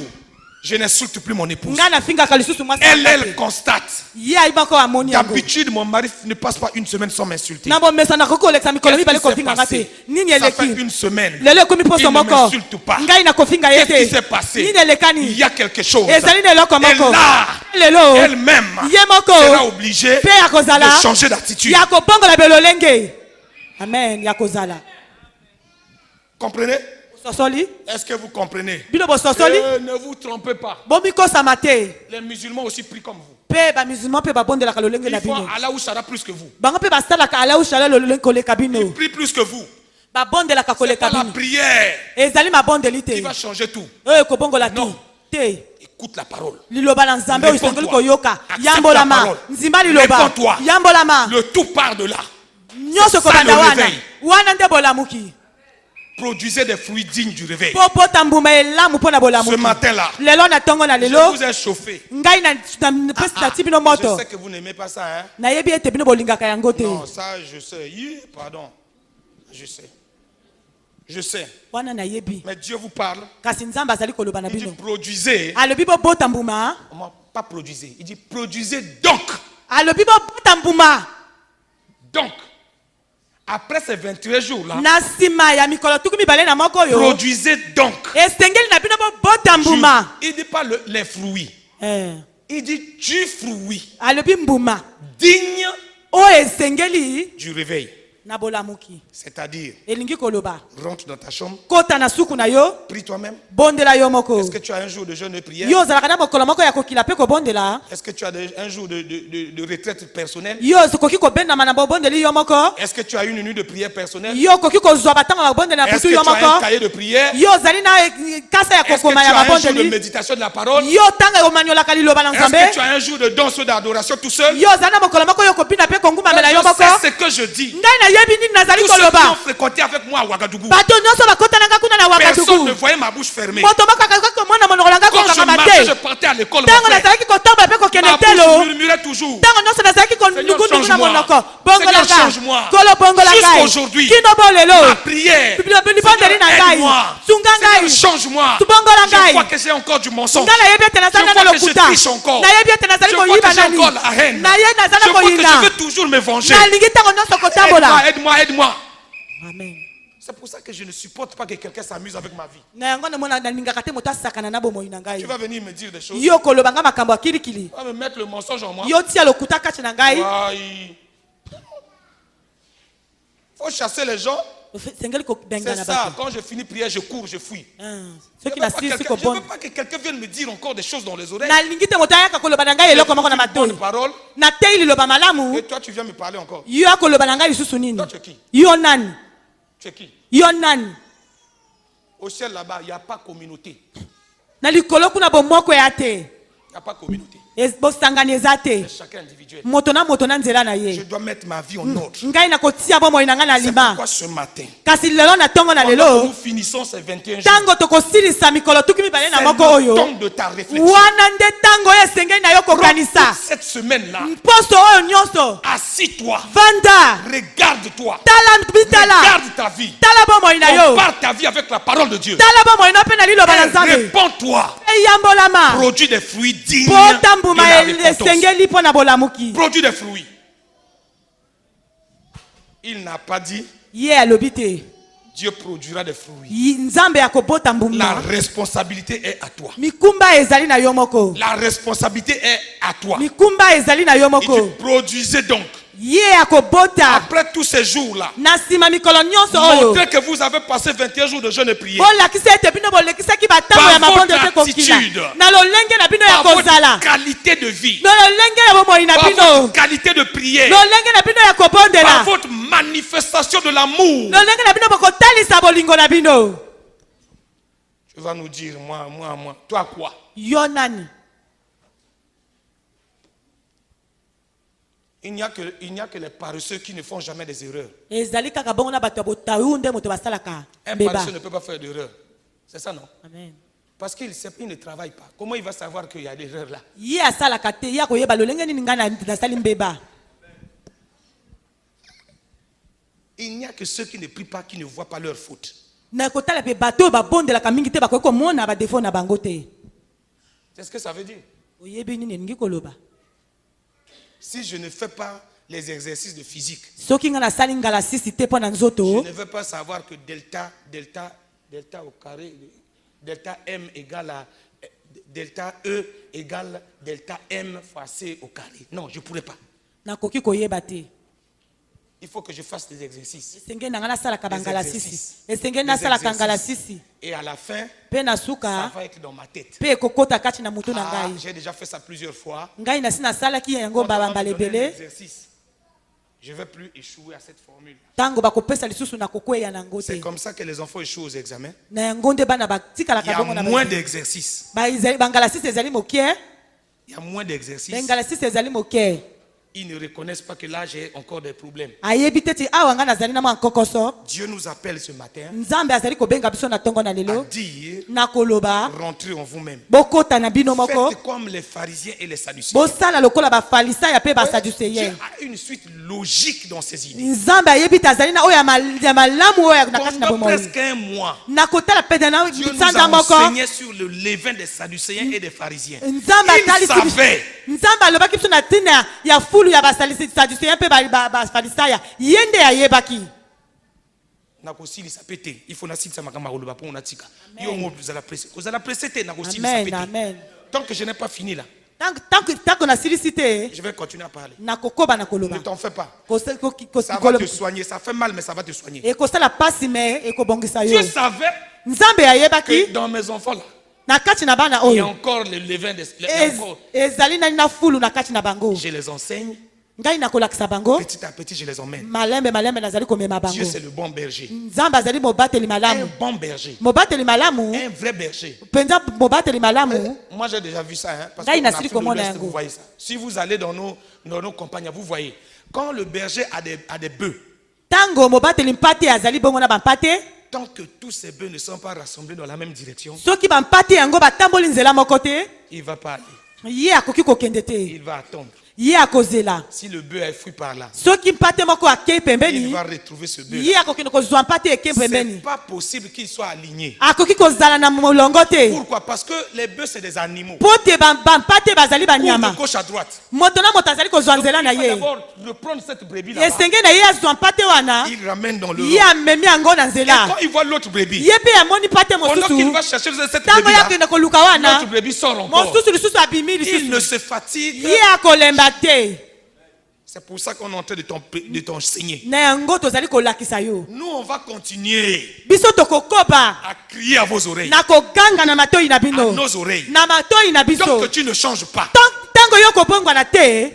S1: je n'insulte plus mon épouse.
S3: ngai nafingaka lisusu mwasi na
S1: Elle,
S3: nga
S1: elle
S3: te
S1: constate.
S3: ye ayi moko amoni yango
S1: D'habitude, mon mari ne passe pas une semaine sans m'insulter.
S3: na bomesa nakoki kolekisa mikolo
S1: Qu'est-ce
S3: mibale
S1: qui s'est
S3: kofinga nga te
S1: passé?
S3: nini
S1: Ça fait
S3: eleki
S1: une semaine.
S3: lelo ekomi
S1: Il
S3: poso
S1: ne
S3: moko
S1: m'insulte pas.
S3: ngai nakofinga ye
S1: Qu'est-ce qui s'est
S3: te
S1: passé?
S3: nini elekani
S1: Il y a quelque chose.
S3: ezali na eloko
S1: Et
S3: moko
S1: là,
S3: lelo
S1: elle-même
S3: ye moko
S1: sera obligée
S3: mpe ya kozala
S1: de changer d'attitude.
S3: ya kobongola belolenge amen ya kozala
S1: Comprenez?
S3: bososoli
S1: Est-ce que vous comprenez?
S3: bino bososoli
S1: Ne vous trompez pas.
S3: bomikosama te
S1: Les musulmans aussi prient comme vous.
S3: mpe bamusulman mpe babondelaka lolenge na
S1: Ils font
S3: bino
S1: Allah ou Shara plus que vous.
S3: bango mpe basalaka alaushala lolenge koleka bino
S1: Ils prient plus que vous.
S3: babondelaka
S1: C'est
S3: koleka
S1: pas la
S3: bino
S1: prière
S3: ezali mabondeli
S1: qui
S3: te
S1: va changer tout.
S3: oyo ekobongola te
S1: Non.
S3: te
S1: Écoute la parole.
S3: liloba na nzambe oyo
S1: Réponds-toi.
S3: esengeli koyoka
S1: Accepte
S3: yambolama
S1: la parole.
S3: nzimba liloba
S1: Réponds-toi.
S3: yambolama
S1: Le tout part de là.
S3: nyonso
S1: C'est ça,
S3: ekobanda
S1: le
S3: wana
S1: réveil.
S3: wana nde bolamuki
S1: Produisez des fruits dignes du réveil.
S3: po bota mbuma elamu mpo na
S1: Ce
S3: bolamuki
S1: matin-là,
S3: lelo na ntongo na
S1: je
S3: lelo
S1: vous ai chauffé.
S3: ngai napesi nati bino
S1: Je
S3: moto
S1: sais que vous n'aimez pas ça, hein?
S3: nayebi ete bino bolingaka yango te
S1: Non, ça, je sais. Pardon. Je sais. Je sais.
S3: wana nayebi
S1: Mais Dieu vous parle.
S3: kasi nzambe azali koloba na
S1: Il dit
S3: bino
S1: produisez.
S3: alobi bobota mbuma
S1: Comment? Pas produisez. Il dit produisez donc.
S3: alobi bobota mbuma
S1: Donc, après ces 21 jours-là,
S3: na nsima ya mikolo tuku mibale na moko oyo
S1: produisez donc.
S3: esengeli na bino bobota mbuma
S1: Il ne dit pas les fruits. Il dit du fruit
S3: alobi mbuma
S1: digne
S3: oyo esengeli
S1: du réveil.
S3: na bolamuki
S1: C'est-à-dire,
S3: elingi koloba
S1: rentre dans ta chambre,
S3: kota na suku na yo
S1: prie toi-même.
S3: bondela yo moko
S1: Est-ce que tu as un jour de jeûne et prière?
S3: yo ozalaka na mokolo moko ya kokila mpe kobondela
S1: Est-ce que tu as un jour de retraite personnelle?
S3: yo okoki kobendama na bobondeli yo moko
S1: Est-ce que tu as une nuit de prière personnelle?
S3: yo okoki kozwa batango ya kobondela na
S1: Est-ce
S3: putu
S1: que
S3: yo
S1: tu as un
S3: moko
S1: cahier de prière?
S3: yo ozali na kasa ya
S1: Est-ce que tu
S3: kokoma ya
S1: as un jour de
S3: mabondeli
S1: méditation de la parole?
S3: yo ntango omaniolaka liloba na
S1: Est-ce
S3: nzambe
S1: que tu as un jour de danse d'adoration tout seul?
S3: yo ozali na mokolo moko yo kobina mpe kongumamela yo
S1: Je
S3: moko
S1: sais ce que je dis.
S3: ngai nayebi nini nazali
S1: Tous ceux qui ont
S3: koloba
S1: fréquenté avec moi à Ouagadougou,
S3: bato nyonso bakotananga kuna na
S1: personne ne
S3: wakaduku
S1: voyait ma bouche fermée.
S3: moto moko akaki komona monoko nanga
S1: Quand je
S3: kokangama
S1: marchais, je
S3: te
S1: partais à l'école.
S3: ntango
S1: mon frère.
S3: nazalaki kotambola mpe kokende
S1: Ma
S3: te
S1: bouche
S3: lo
S1: murmurait toujours.
S3: ntango nyonso nazalaki kondukunduku na
S1: change-moi.
S3: monoko bongola
S1: Seigneur,
S3: ngai
S1: change-moi.
S3: kolo bongola ngai
S1: Jusqu'aujourd'hui,
S3: kino bo
S1: Ma
S3: lelo
S1: prière.
S3: libondeli na ngai
S1: Aide-moi.
S3: sunga
S1: Seigneur,
S3: ngai
S1: change-moi.
S3: tubongola
S1: Je
S3: ngai
S1: vois que j'ai encore du mensonge.
S3: ngai nayebi ete nazali
S1: Je
S3: na
S1: vois que je
S3: lokuta
S1: triche encore.
S3: nayebi ete nazali
S1: Je vois
S3: koyiba
S1: que j'ai
S3: nani
S1: encore la haine.
S3: naye nazali
S1: Je vois que je
S3: koyinga
S1: veux toujours me venger.
S3: nalingi ntango nyonso kotambola
S1: Aide-moi, aide-moi, aide-moi.
S3: amen
S1: C'est pour ça que je ne supporte pas que quelqu'un s'amuse avec ma vie.
S3: na yango namona nalingaka te moto asakana na bomoi na ngai
S1: Tu vas venir me dire des choses.
S3: yo koloba nga makambo ya kilikili
S1: Tu vas me mettre le mensonge en moi.
S3: yo tia lokuta kati na ngai
S1: Il faut chasser les gens.
S3: sengeli kobenga
S1: C'est
S3: na
S1: ça.
S3: bato
S1: Quand je finis prière, je cours, je fuis. Je
S3: soki
S1: ne veux
S3: nasilisi
S1: pas
S3: kobonda
S1: que quelqu'un vienne me dire encore des choses dans les oreilles.
S3: nalingi te moto ayaka koloba na ngai eloko moko na
S1: Une bonne
S3: matoi
S1: parole.
S3: natei liloba malamu
S1: Et toi, tu viens me parler encore.
S3: yo akoloba na ngai lisusu nini
S1: Toi, tu es qui?
S3: yo nani
S1: Tu es qui?
S3: yo nani
S1: Au ciel là-bas, il n'y a pas communauté.
S3: na likolo kuna bomoko ya te
S1: Il n'y a pas communauté.
S3: bosangani eza te
S1: C'est chacun individuel.
S3: moto na nzela na
S1: Je
S3: ye
S1: dois mettre ma vie en ordre.
S3: ngai nakotia bomoi na ngai na
S1: C'est
S3: lima
S1: pourquoi ce matin,
S3: kasi lelo na ntongo na
S1: pendant que
S3: lelo
S1: nous finissons ces 21 jours,
S3: ntango tokosilisa mikolo tuki mibale na
S1: c'est
S3: moko
S1: le
S3: oyo
S1: temps de ta réflexion.
S3: wana nde ntango oyo esengeli na yo kokanisa
S1: Toute cette semaine-là,
S3: mposo oyo nyonso
S1: assis-toi,
S3: vanda
S1: regarde-toi,
S3: tala bitala
S1: regarde ta vie.
S3: tala bomoi na yo
S1: Compare ta vie avec la parole de Dieu.
S3: tala bomoi no mpe na liloba na
S1: Et
S3: nzambe
S1: réponds-toi.
S3: eyambolama
S1: Produis des fruits dignes
S3: bota
S1: de
S3: mbuma
S1: la repentance.
S3: esengeli mpo na bolamuki
S1: Produis des fruits. Il n'a pas dit
S3: ye alobi te
S1: Dieu produira des fruits.
S3: nzambe akobota
S1: La
S3: mbuma
S1: responsabilité est à toi.
S3: mikumba ezali na yo moko
S1: La responsabilité est à toi.
S3: mikumba ezali na yo
S1: Il
S3: moko
S1: dit produisez donc.
S3: ye akobota
S1: Après tous ces jours-là,
S3: na nsima mikolo nyonso oyo
S1: montrez que vous avez passé 21 jours de jeûne et prière.
S3: bolakisa ete bino bolekisaki batango ya
S1: Par
S3: mabondo
S1: votre
S3: te kokila
S1: attitude.
S3: na lolenge na bino ya
S1: Par
S3: kozala
S1: votre qualité de vie.
S3: na lolenge ya bomoi na
S1: Par
S3: bino
S1: votre qualité de prière.
S3: lolenge na bino ya
S1: Par
S3: kobondela
S1: votre manifestation de l'amour.
S3: lolenge na bino bokotalisa bolingo na bino
S1: Tu vas nous dire, moi. Toi quoi?
S3: yo nani
S1: Il n'y a que les paresseux qui ne font jamais des erreurs.
S3: ezali kaka bongo na bato ya botayu nde moto basalaka
S1: Un
S3: mbeba
S1: paresseux ne peut pas faire d'erreur. C'est ça, non?
S3: amen
S1: Parce qu'il ne travaille pas. Comment il va savoir qu'il y a des erreurs là?
S3: ye asalaka te ye akoyeba lolenge nini ngai nasali mbeba
S2: Il n'y a que ceux qui ne prient pas, qui ne voient pas leur faute.
S3: na kotala pe bato babondelaka mingi te bakoki komona badefo na bango te.
S2: C'est ce que ça veut dire.
S3: Oyebi nini elingi koloba?
S2: Si je ne fais pas les exercices de physique,
S3: Soki nga nasali ngalasisi te mpo na
S2: je
S3: nzoto,
S2: ne veux pas savoir que delta au carré, delta M égale à delta E égale delta M fois C au carré. Non, je ne pourrais pas.
S3: nakoki koyeba te.
S2: Il faut que je fasse des exercices.
S3: Esengeli na nga nasalaka
S2: Des
S3: bangalasisi.
S2: exercices.
S3: Esengeli
S2: Des
S3: nasalaka
S2: exercices.
S3: ngalasisi.
S2: Et à la fin,
S3: Mpe na
S2: ça
S3: suka
S2: va être dans ma tête.
S3: mpe ekokota kati na mutu na
S2: Ah,
S3: ngai.
S2: j'ai déjà fait ça plusieurs fois.
S3: Ngai nasi nasalaki yango
S2: Quand on va me
S3: babambala
S2: donner un
S3: ebele.
S2: exercice, je ne vais plus échouer à cette formule.
S3: Ntango bakopesa lisusu na kokweya nango te.
S2: C'est comme ça que les enfants échouent aux examens.
S3: Na yango nde bana
S2: Il y
S3: batikalaka
S2: a
S3: bongo na
S2: moins
S3: ba-
S2: d'exercices.
S3: bangalasisi ezali moke.
S2: Il y a moins d'exercices.
S3: Bangalasisi ezali moke.
S2: Ils ne reconnaissent pas que là, j'ai encore des problèmes.
S3: Ayebi te ti awa nga nazali na mwa nkokoso.
S2: Dieu nous appelle ce matin
S3: Nzambe azali kobenga biso na ntongo na
S2: à
S3: lelo.
S2: dire,
S3: Na koloba
S2: rentrez en vous-même.
S3: bokota na bino moko.
S2: Faites comme les pharisiens et les sadducéens.
S3: Bosala lokola bafalisaya pe
S2: Dieu
S3: basaduseye.
S2: a une suite logique dans ses idées.
S3: Nzambe ayebi te azali na oyo ya malamu oyo na kati na
S2: Pendant
S3: bomoi.
S2: presque un mois,
S3: Na kotala pete na
S2: Dieu nous
S3: sanza
S2: a
S3: moko.
S2: enseigné sur le levain des sadducéens et des pharisiens.
S3: Nzambe
S2: Il
S3: atali
S2: savait
S3: Nzambe alobaki biso na ntina ya fulu ya basaduseye mpe bafalisaya. Yende ayebaki.
S2: nakosilisa pe te il faut nasilisa makambo akoloba mpo natika yo ngo ozala presse kozala presse te nakosilisa
S3: Amen,
S2: pe te
S3: amen.
S2: tant que je n'ai pas fini là
S3: Tango nasilisi te,
S2: je vais continuer à parler
S3: nakokoba na koloba.
S2: ne t'en fais pas
S3: Kosi-
S2: ça va
S3: koloba.
S2: te soigner ça fait mal mais ça va te soigner
S3: Ekosala pasi me ekobongisa yo.
S2: Dieu savait
S3: Nzambe
S2: que
S3: ayebaki
S2: dans mes enfants là
S3: na kati na bana
S2: il y a
S3: oyo.
S2: encore le levain des il y a encore,
S3: Ezali nani na fulu na kati na bango.
S2: je les enseigne
S3: Ngai nakolakisa bango.
S2: petit à petit je les emmène
S3: Malembe nazali komema bango.
S2: Dieu c'est le bon berger
S3: Nzambe azali mobateli
S2: un
S3: malamu.
S2: bon berger
S3: Mobateli malamu.
S2: un vrai berger
S3: Penza mobateli malamu.
S2: moi j'ai déjà vu ça hein, parce
S3: Ngai
S2: que en
S3: nasili
S2: Afrique de
S3: komona
S2: l'Ouest,
S3: yango.
S2: vous voyez ça si vous allez dans nos campagnes vous voyez quand le berger a des bœufs.
S3: Tango mobateli mpate azali bongo na bampate.
S2: Tant que tous ces bœufs ne sont pas rassemblés dans la même direction,
S3: Soki bampate yango batamboli nzela moko te,
S2: il ne va pas aller.
S3: ye akoki kokende te.
S2: Il va attendre.
S3: Ye akozela.
S2: Si le bœuf est fui par là,
S3: Soki mpate moko akei
S2: il
S3: pembeni,
S2: va retrouver ce bœuf.
S3: ye akokende kozwa mpate ekei
S2: Ce n'est
S3: pembeni.
S2: pas possible qu'il soit aligné.
S3: Akoki kozala na molongo te.
S2: Pourquoi? Parce que les bœufs, c'est des animaux.
S3: Po te bampate bazali
S2: Cours
S3: banyama.
S2: de gauche à droite.
S3: Moto na moto azali kozwa
S2: Donc,
S3: nzela na
S2: il va
S3: ye.
S2: d'abord reprendre cette brebis là.
S3: Esenge na ye azwa mpate wana,
S2: Il ramène dans le
S3: ye
S2: lot.
S3: amemi yango na
S2: Et
S3: nzela.
S2: quand il voit l'autre brebis,
S3: Ye pe amoni mpate
S2: pendant qu'il
S3: mosusu.
S2: va chercher cette
S3: Tango
S2: brebis là,
S3: yakende koluka wana,
S2: l'autre brebis sort encore.
S3: mosusu lisusu abimi
S2: Il
S3: lisusu.
S2: ne se fatigue.
S3: Ye akolemba te.
S2: C'est pour ça qu'on est en train de t'enseigner.
S3: Na yango tozali kolakisa yo.
S2: Nous, on va continuer
S3: Biso tokokoba.
S2: à crier à vos oreilles.
S3: Na koganga na matoi na
S2: À
S3: bino.
S2: nos oreilles.
S3: Na matoi na
S2: Tant
S3: biso.
S2: que tu ne changes pas,
S3: Tango yo kobongwa na te,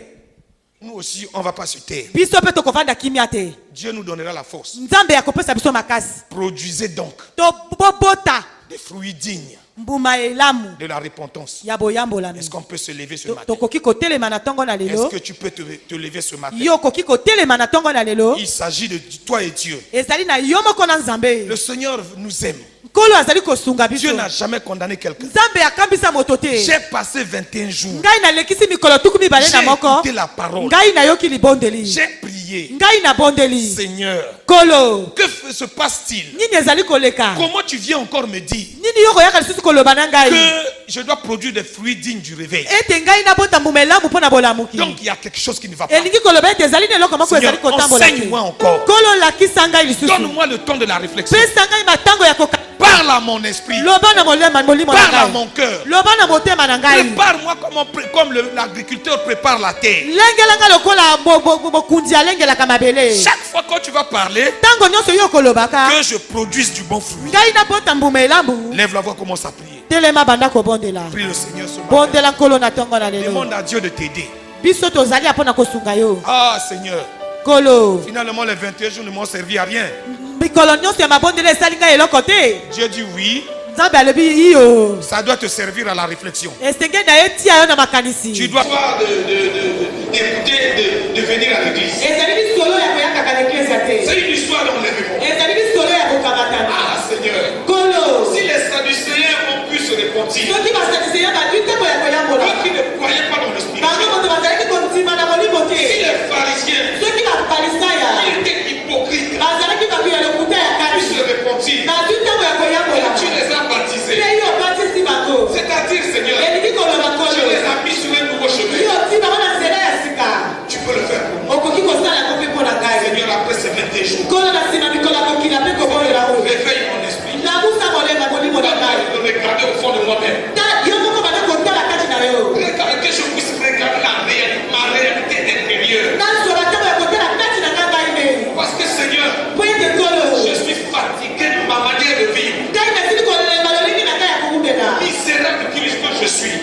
S2: nous aussi, on ne va pas se taire.
S3: biso pe tokovanda kimia te.
S2: Dieu nous donnera la force.
S3: Nzambe akopesa biso makasi.
S2: Produisez donc
S3: Tobota
S2: des fruits dignes
S3: mbuma elamu
S2: de la repentance.
S3: ya boyambolami.
S2: Est-ce qu'on peut se lever ce matin?
S3: Tokoki kotelema na ntongo na
S2: Est-ce
S3: lelo.
S2: que tu peux te lever ce matin?
S3: Yo koki kotelema na ntongo na lelo.
S2: Il s'agit de toi et Dieu.
S3: Ezali na yo moko na Nzambe.
S2: Le Seigneur nous aime.
S3: Nkolo azali kosunga biso.
S2: Dieu n'a jamais condamné quelqu'un.
S3: Nzambe akambisa moto te.
S2: J'ai passé 21 jours.
S3: Ngai nalekisi mikolo tuku mibale na
S2: J'ai
S3: moko.
S2: écouté la parole.
S3: Ngai nayoki libondeli.
S2: J'ai prié.
S3: Ngai na bondeli.
S2: Seigneur,
S3: Kolo.
S2: que se passe-t-il?
S3: Nini ezali koleka?
S2: Comment tu viens encore me dire
S3: Nini yo koyaka lisusu koloba na ngai?
S2: que je dois produire des fruits dignes du réveil?
S3: Ete ngai nabota mbuma elamu mpo na bolamuki.
S2: Donc il y a quelque chose qui ne va pas.
S3: Elingi koloba ete ezali na eloko moko ezali
S2: Seigneur,
S3: kotambola te.
S2: enseigne-moi encore.
S3: Kolo lakisa ngai lisusu.
S2: Donne-moi le temps de la réflexion.
S3: Pesa ngai matango ya koka.
S2: Parle à mon esprit.
S3: Loba na molimo na
S2: Parle à
S3: ngai.
S2: mon cœur.
S3: Loba na motema na ngai.
S2: Prépare-moi comme l'agriculteur prépare la terre.
S3: Lengelanga lokola bokundi alengelaka mabele.
S2: Chaque fois que tu vas parler,
S3: Tango nyonso yo kolobaka.
S2: que je produise du bon fruit.
S3: Ngai nabota mbuma elamu.
S2: Lève la voix, commence à prier.
S3: Telema banda kobondela.
S2: Prie le Seigneur ce matin.
S3: Bondela nkolo na ntongo na lelo.
S2: Demande à Dieu de t'aider.
S3: Biso tozali apona kosunga yo.
S2: Ah Seigneur,
S3: Kolo.
S2: finalement les 21 jours ne m'ont servi à rien.
S3: Mikolo nyonso ya mabondela esali ngai eloko te.
S2: Dieu dit oui,
S3: Nzambe alobi iyo.
S2: ça doit te servir à la réflexion.
S3: Esenge na etia yo na makanisi.
S2: Tu dois d'écouter, de venir à l'église.
S3: Ezali solo ya koyaka na eklezia te.
S2: C'est une histoire d'enlèvement.
S3: Ezali solo ya kokamatana.
S2: Ah Seigneur,
S3: Kolo.
S2: si les Sadducéens ont pu se repentir,
S3: Soki basadise ya badwi te koya koyambola.
S2: eux qui ne croyaient pas dans le Spirit,
S3: Bango moto bazalaki kondima na molimo
S2: si
S3: te.
S2: les pharisiens
S3: Soki bafalisaya
S2: étaient hypocrites,
S3: bazalaki
S2: des jours.
S3: Kolo na sima mikolo akokila mpe kobondela oyo.
S2: Réveille mon esprit.
S3: Labusa molema molimo na ngai.
S2: De regarder au fond de moi-même.
S3: Yo moko banda kotala kati na yo.
S2: Que je puisse regarder ma réalité intérieure.
S3: Nazola ntango ya kotala kati na ngai ngai nde.
S2: Parce que Seigneur,
S3: Po ete kolo.
S2: je suis fatigué de ma manière de vivre.
S3: Ngai nasili kolemba lolingi na ngai ya kokundela.
S2: Misérable Christ que je suis.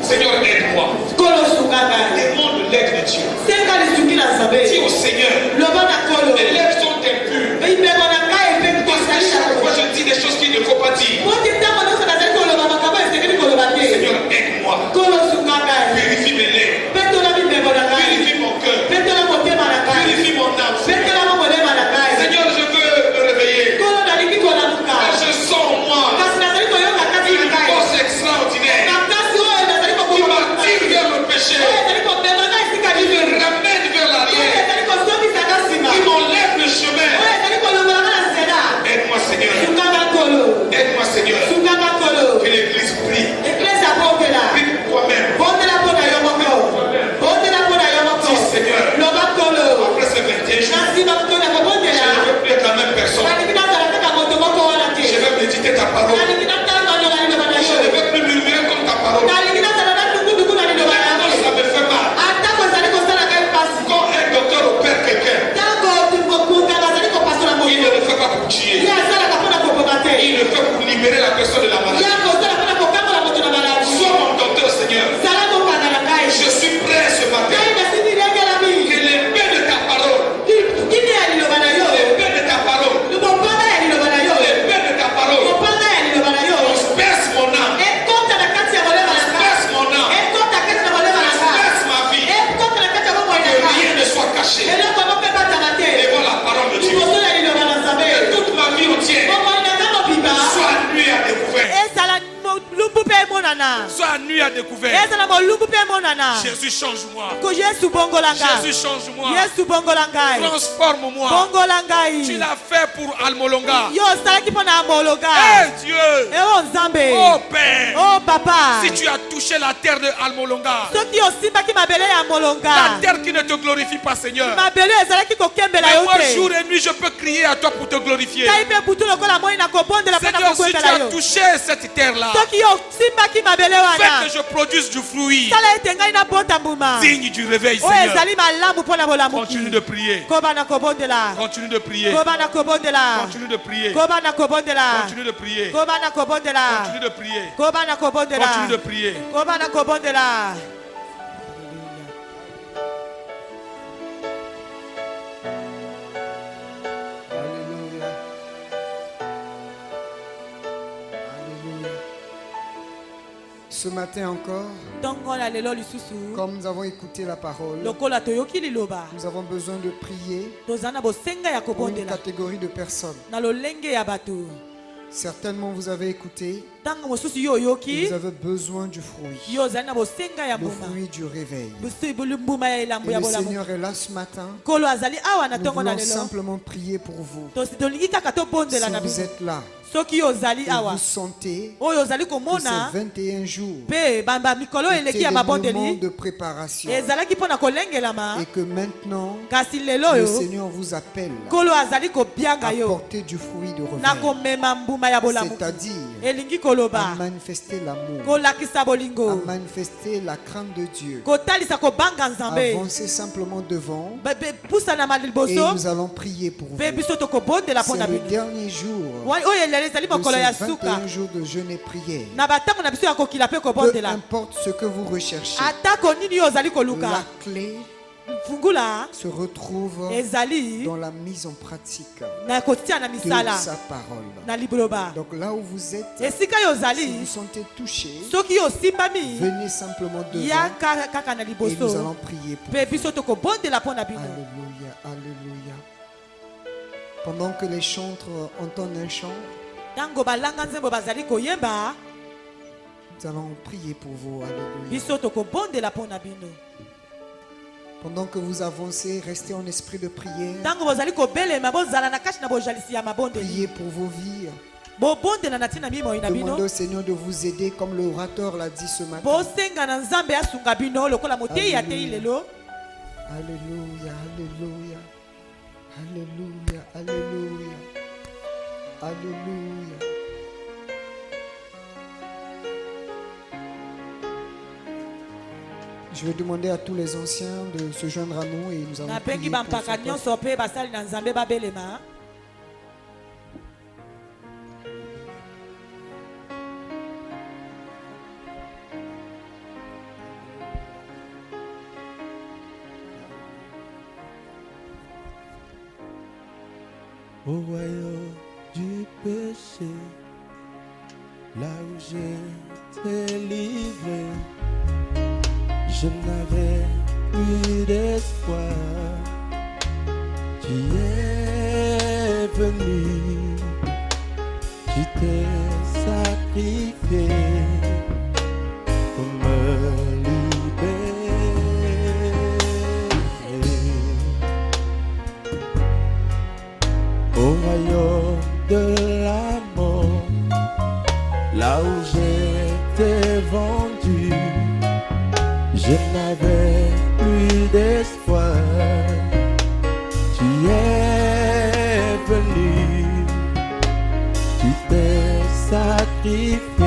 S2: Seigneur, aide-moi.
S3: Kolo sunga ngai.
S2: Demande l'aide de Dieu.
S3: Senga lisuki na Nzambe.
S2: Dis au Seigneur,
S3: Loba na kolo.
S2: mes lèvres sont impures.
S3: Ibeko na ngai epe
S2: Parce que chaque fois je dis des choses qu'il ne faut pas dire.
S3: Po ete ntango nyonso nazali koloba makambo esekeli koloba te.
S2: Seigneur, aide-moi.
S3: Kolo sunga ngai.
S2: Purifie mes lèvres.
S3: Petola mibeko na ngai.
S2: Purifie mon cœur.
S3: Petola motema na ngai.
S2: Purifie mon âme.
S3: Petola molema na ngai.
S2: Seigneur, je veux me réveiller.
S3: Kolo nalingi kolamuka.
S2: Je sens en moi
S3: Kasi nazali koyoka kati na
S2: une
S3: ngai.
S2: force extraordinaire
S3: Na kasi oyo nazali
S2: qui
S3: kokoloba.
S2: m'attire vers le péché,
S3: Oyo ezali komema ngai esika
S2: qui
S3: libe.
S2: me ramène vers
S3: Oyo
S2: l'arrière,
S3: ezali kosongisa nsima.
S2: qui m'enlève le chemin.
S3: Oyo ezali kolongolaka na nzela.
S2: Aide-moi, Seigneur.
S3: Sunganga kolo.
S2: Aide-moi, Seigneur.
S3: Sunganga kolo.
S2: Que l'Église prie.
S3: Eklesi abondela.
S2: Prie pour toi-même.
S3: Bondela mpo na yo moko. Bondela mpo na yo moko.
S2: Dis, Seigneur,
S3: Loba kolo.
S2: après ces 21 jours,
S3: Na nsima mokolo ya
S2: je
S3: kobondela.
S2: ne veux plus être la même personne.
S3: Nalingi nazala kaka moto moko wana te.
S2: Je vais méditer ta parole.
S3: Nalingi natanga liloba liloba na
S2: Je
S3: yo.
S2: ne veux plus murmurer comme ta parole.
S3: Nalingi nazala na ndukunduku na liloba na
S2: Quand
S3: yo.
S2: ça me fait mal,
S3: Atako ezali kosala ngai mpasi.
S2: quand un docteur opère quelqu'un,
S3: Ntango mokanga bazali kopasola
S2: il
S3: moto.
S2: ne le fait pas pour tuer.
S3: Ye asalaka mpo na koboma te.
S2: Il le fait pour libérer la personne de la
S3: Ye
S2: maladie.
S3: akosala mpo na kokambola moto na maladi.
S2: Sois mon docteur, Seigneur.
S3: Zala mokanga na ngai.
S2: Je suis prêt ce matin.
S3: Ngai nasili lengelami.
S2: Que l'épée de ta parole,
S3: Kini ya liloba na yo.
S2: l'épée de ta parole,
S3: Mopanga ya liloba na yo.
S2: l'épée de ta parole,
S3: Mopanga ya liloba na yo.
S2: disperse mon âme,
S3: Ekota na kati ya molema na ngai.
S2: disperse mon âme,
S3: Ekota kati na molema na ngai.
S2: disperse ma vie.
S3: Ekota na kati ya bomoi na
S2: Que
S3: ngai.
S2: rien ne soit caché
S3: Eloko moko ebatama te.
S2: devant la parole de Dieu.
S3: Liboso ya liloba na Nzambe.
S2: Que toute ma vie entière
S3: Bomoi na ngai mobimba.
S2: soit nue à découvert.
S3: Ezala molumbu mpe emonana.
S1: Sois nu à découvert.
S3: Ezala molumbu mpe emonana.
S1: Jésus, change-moi.
S3: Ko Yesu bongola ngai.
S1: Jésus, change-moi.
S3: Yesu bongola ngai.
S1: Transforme-moi.
S3: Bongola ngai.
S1: Tu l'as fait pour Almolonga.
S3: Yo osalaki mpo na amologa.
S1: Eh Dieu.
S3: Ewo Nzambe.
S1: Oh Père.
S3: Oh papa.
S1: Si tu as touché la terre de Almolonga,
S3: Soki osimbaki mabele ya
S1: la
S3: molonga.
S1: terre qui ne te glorifie pas, Seigneur.
S3: Mabele ezalaki kokembela
S1: Mais
S3: yo
S1: moi,
S3: te.
S1: jour et nuit, je peux crier à toi pour te glorifier.
S3: Ngai mpe butu lokola moi na kobondela mpo na
S1: Seigneur, si tu
S3: kokwembela
S1: as
S3: yo.
S1: touché cette terre-là,
S3: Soki yo osimbaki mabele
S1: fais
S3: wana.
S1: que je produise du fruit
S3: Sala ete ngai nabota mbuma.
S1: digne du réveil,
S3: Oyo
S1: Seigneur.
S3: ezali malamu mpo na
S1: Continue
S3: bolamuki.
S1: de prier.
S3: Koba na kobondela.
S1: Continue de prier.
S3: Koba na kobondela.
S1: Continue de prier.
S3: Koba na kobondela.
S1: Continue de prier.
S3: Koba na kobondela.
S1: Continue de prier.
S3: Koba na kobondela.
S1: Continue de prier.
S3: Koba na kobondela.
S4: Alléluia. Alléluia. Ce matin encore,
S3: Ntongo na lelo lisusu.
S4: comme nous avons écouté la parole,
S3: Lokola toyoki liloba.
S4: nous avons besoin de prier
S3: Tozana bosenga ya
S4: pour une
S3: kobondela.
S4: catégorie de personnes.
S3: Na lolenge ya bato.
S4: Certainement, vous avez écouté,
S3: Ntango mosusu yo
S4: et
S3: oyoki.
S4: vous avez besoin du fruit,
S3: Yo ozali na bosenga ya
S4: le
S3: mbuma.
S4: fruit du réveil.
S3: Mbuma ya elambo
S4: Et
S3: ya
S4: le
S3: bolamu.
S4: Seigneur est là ce matin.
S3: Kolo azali awa na
S4: Nous
S3: ntongo na
S4: voulons
S3: lelo.
S4: simplement prier pour vous.
S3: Tolingi kaka tobondela
S4: Si
S3: na
S4: vous
S3: bino.
S4: êtes là
S3: Soki yo ozali
S4: et
S3: awa.
S4: vous sentez
S3: Oyo ozali
S4: que
S3: komona.
S4: ces 21 jours
S3: Pe bamba mikolo eleki
S4: étaient
S3: ya
S4: des moments
S3: babondeli.
S4: de préparation
S3: Ezalaki mpo na kolengelama.
S4: et que maintenant,
S3: Kasi lelo
S4: le
S3: yo.
S4: Seigneur vous appelle
S3: Kolo azali kobianga
S4: à
S3: yo.
S4: porter du fruit de
S3: Na
S4: réveil,
S3: komema mbuma ya bolamu.
S4: c'est-à-dire
S3: Elingi
S4: à
S3: koloba.
S4: manifester l'amour,
S3: Kolakisa
S4: à
S3: bolingo.
S4: manifester la crainte de Dieu,
S3: Kotalisa kobanga nzambe.
S4: avancer simplement devant
S3: Pusana
S4: et
S3: maliboso.
S4: nous allons prier pour vous.
S3: Pe biso tokobondela mpo na
S4: C'est le
S3: bino.
S4: dernier jour
S3: Oyo elele ezali
S4: de
S3: mokolo ya
S4: ces
S3: suka.
S4: 21 jours de jeûne et prière.
S3: Na batango na biso ya kokila pe
S4: Peu
S3: kobondela.
S4: importe ce que vous recherchez,
S3: Atako nini yo ozali
S4: la
S3: koluka.
S4: clé
S3: Fungula
S4: se retrouve
S3: ezali
S4: dans la mise en pratique
S3: na kotia na
S4: de
S3: misala
S4: sa parole.
S3: na libuloba.
S4: Donc là où vous êtes,
S3: Esika yo
S4: si vous
S3: ozali
S4: sentez touché,
S3: soki yo osimbami
S4: venez simplement devant
S3: ya kaka na
S4: et nous
S3: liboso.
S4: allons prier pour
S3: Pe
S4: vous.
S3: biso tokobondela mpo na bino.
S4: Alléluia, alléluia. Pendant que les chantres entendent un chant,
S3: Ntango balanga nzembo bazali koyemba
S4: nous allons prier pour vous. Alléluia.
S3: biso tokobondela mpo na bino.
S4: Pendant que vous avancez, restez en esprit de prière.
S3: Ntango bozali kobelema bozala na kati na bojalisi ya mabondeli.
S4: Priez pour vos vies.
S3: Bobondela na ntina mimoi na
S4: Demandez
S3: bino.
S4: au Seigneur de vous aider comme l'orateur l'a dit ce matin.
S3: Bosenga na nzambe asunga bino lokola motei atei lelo.
S4: Alléluia, alléluia. Alléluia, alléluia, alléluia. Je vais demander à tous les anciens de se joindre à nous et nous allons prier
S3: nabengi
S4: pour
S3: bampaka
S4: ce
S3: nyonso
S4: peuple.
S3: mpe basali na nzambe babelema.
S5: Au royaume du péché, là où j'étais livré, je n'avais plus d'espoir. Tu es venu, tu t'es sacrifié pour me libérer. Au royaume de la mort, là où j'étais vendu, je n'avais plus d'espoir. Tu es venu, tu t'es sacrifié